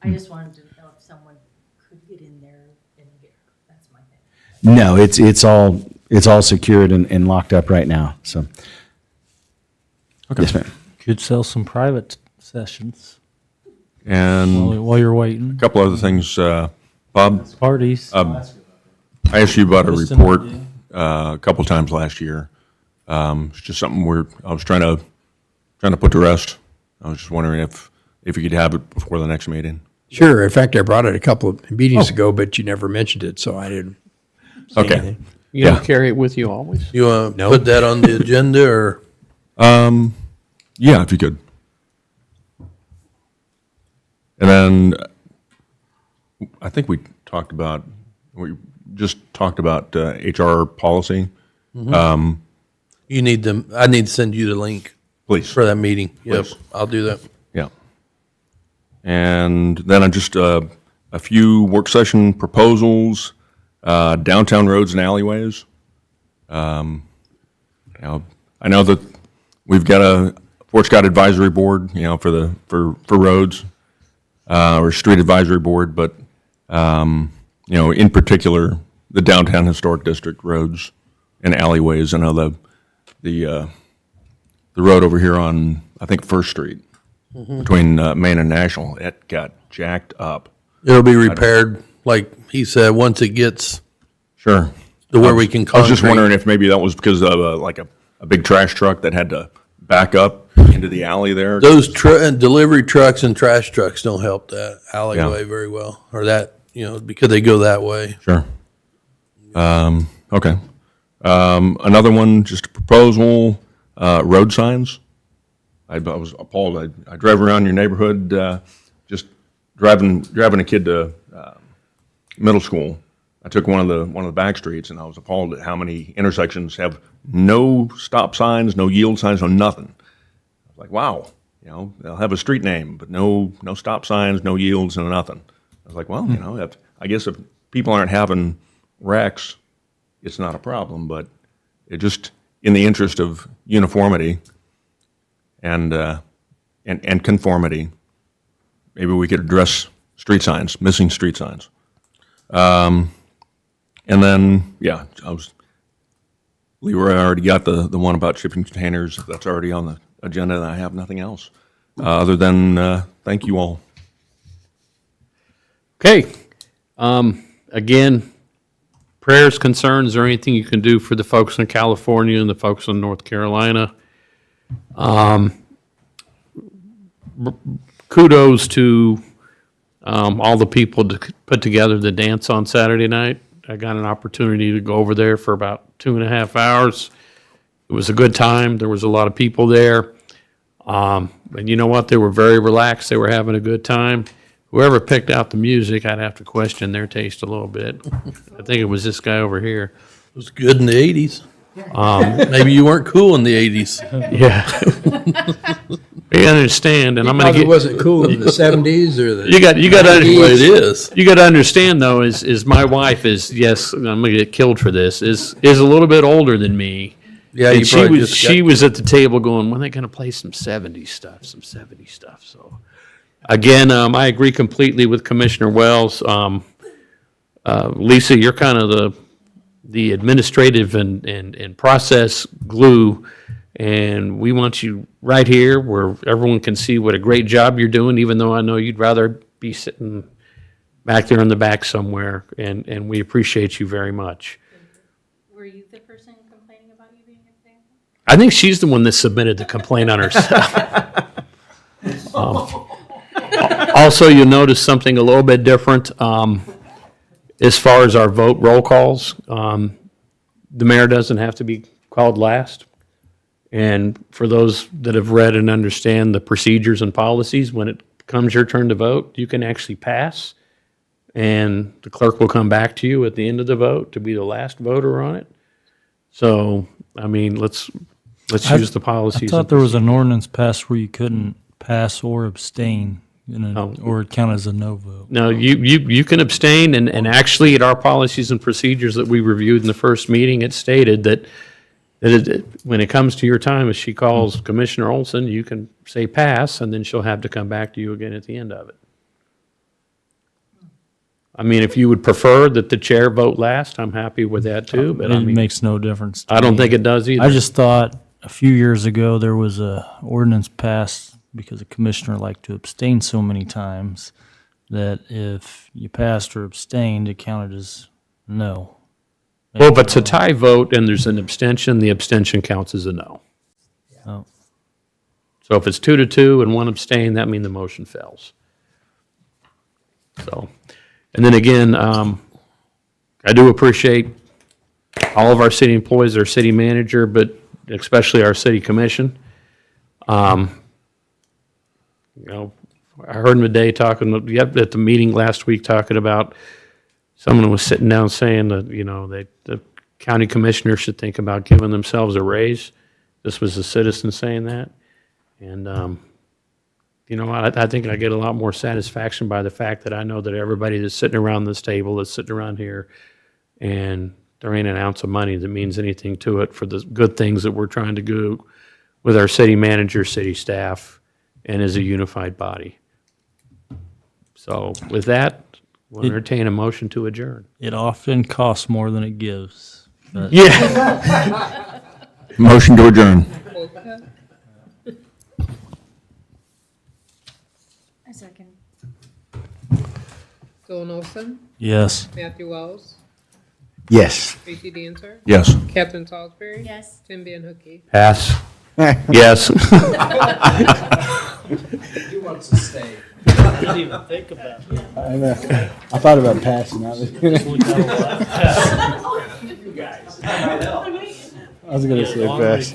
I just wanted to know if someone could get in there and get hurt. That's my thing. no, it's all secured and locked up right now, so. Okay. Yes, ma'am. Could sell some private sessions And while you're waiting. a couple other things, Bob, Parties. I asked you about a Listen, report a couple times last year. It's just something I was trying to put to rest. I was just wondering if you could have it before the next meeting. Sure. In fact, I brought it a couple of meetings ago, but you never mentioned it, so I didn't say Okay. anything. You don't carry it with you always? You want to No. put that on the agenda, or? Yeah, if you could. And then I think we just talked about HR policy. You need them, I need to send you the link Please. for that meeting. Yep, Please. I'll do that. Yeah. And then I just, a few work session proposals, downtown roads and alleyways. I know that we've got a Fort Scott Advisory Board, for roads, or Street Advisory Board, but, in particular, the downtown historic district roads and alleyways. I know the road over here on, I think, First Street, between Main and National, it got jacked up. It'll be repaired, like he said, once it gets Sure. to where we can I was just concrete. wondering if maybe that was because of a big trash truck that had to back up into the alley there. Those delivery trucks and trash trucks don't help that alleyway very well, or that, because they go that way. Sure. Okay. Another one, just a proposal, road signs. I was appalled. I drove around your neighborhood, just driving a kid to middle school. took one of the back streets, and I was appalled at how many intersections have no stop signs, no yield signs, no nothing. I was like, wow, you know, they'll have a street name, but no stop signs, no yields, no nothing. I was like, well, you know, I guess if people aren't having wrecks, it's not a problem, but it just, in the interest of uniformity and conformity, maybe we could address street signs, missing street signs. And then, yeah, Leroy already got the one about shipping containers. That's already on the agenda, and I have nothing else, other than, thank you all. Okay. Again, prayers, concerns, or anything you can do for the folks in California and the folks in North Carolina. Kudos to all the people to put together the dance on Saturday night. I got an opportunity to go over there for about 2.5 hours. It was a good time. There was a lot of people there. And you know what? They were very relaxed. They were having a good time. Whoever picked out the music, I'd have to question their taste a little bit. I think it was this guy over here. It was good in the 80s. Maybe you weren't cool in the 80s. Yeah. You understand, and I'm going to Probably get. wasn't cool in the 70s or the. You got to. Well, it is. You got to understand though, is my wife is, yes, I'm going to get killed for this, is a little bit older than me. Yeah, And you she probably was just got- she was at the table going, when are they going to play some 70s stuff? So, again, I agree completely with Commissioner Wells. Lisa, you're kind of the administrative and process glue, and we want you right here where everyone can see what a great job you're doing, even though I know you'd rather be sitting back there in the back somewhere, and we appreciate you very much. Were you the person complaining about you being at the I think she's the one that submitted the complaint on herself. Also, you'll notice something a little bit different as far as our vote roll calls. The mayor doesn't have to be called last. And for those that have read and understand the procedures and policies, when it comes your turn to vote, you can actually pass, and the clerk will come back to you at the end of the vote to be the last voter on it. So, I mean, let's use the I policies. thought there was an ordinance passed where you couldn't pass or abstain, or count as a no vote. No, you can abstain, and actually at our policies and procedures that we reviewed in the first meeting, it stated that when it comes to your time, if she calls Commissioner Olson, you can say pass, and then she'll have to come back to you again at the end of it. I mean, if you would prefer that the chair vote last, I'm happy with that too, but I It mean, makes no difference to I don't me. think it does either. I just thought a few years ago, there was a ordinance passed because a commissioner liked to abstain so many times that if you passed or abstained, it counted as no. Well, if it's a tie vote and there's an abstention, the abstention counts as a no. Oh. So if it's 2-2 and one abstain, that means the motion fails. So, and then again, I do appreciate all of our city employees, our city manager, but especially our city commission. I heard him today talking, at the meeting last week, talking about someone was sitting down saying that, the county commissioner should think about giving themselves a raise. This was a citizen saying that. And, I think I get a lot more satisfaction by the fact that I know that everybody that's sitting around this table, that's sitting around here, and there ain't an ounce of money that means anything to it for the good things that we're trying to do with our city manager, city staff, and as a unified body. So with that, we'll entertain a motion to adjourn. It often costs more than it gives. But Yeah. Motion to adjourn. I second. Dylan Olson, yes. Matthew Wells, Yes. Tracy Dancer, Yes. Captain Salisbury. Yes. Tim Van Hooky. Pass. Yes. He wants to stay. I didn't even think about it. I know. I thought about passing out. I was gonna say pass.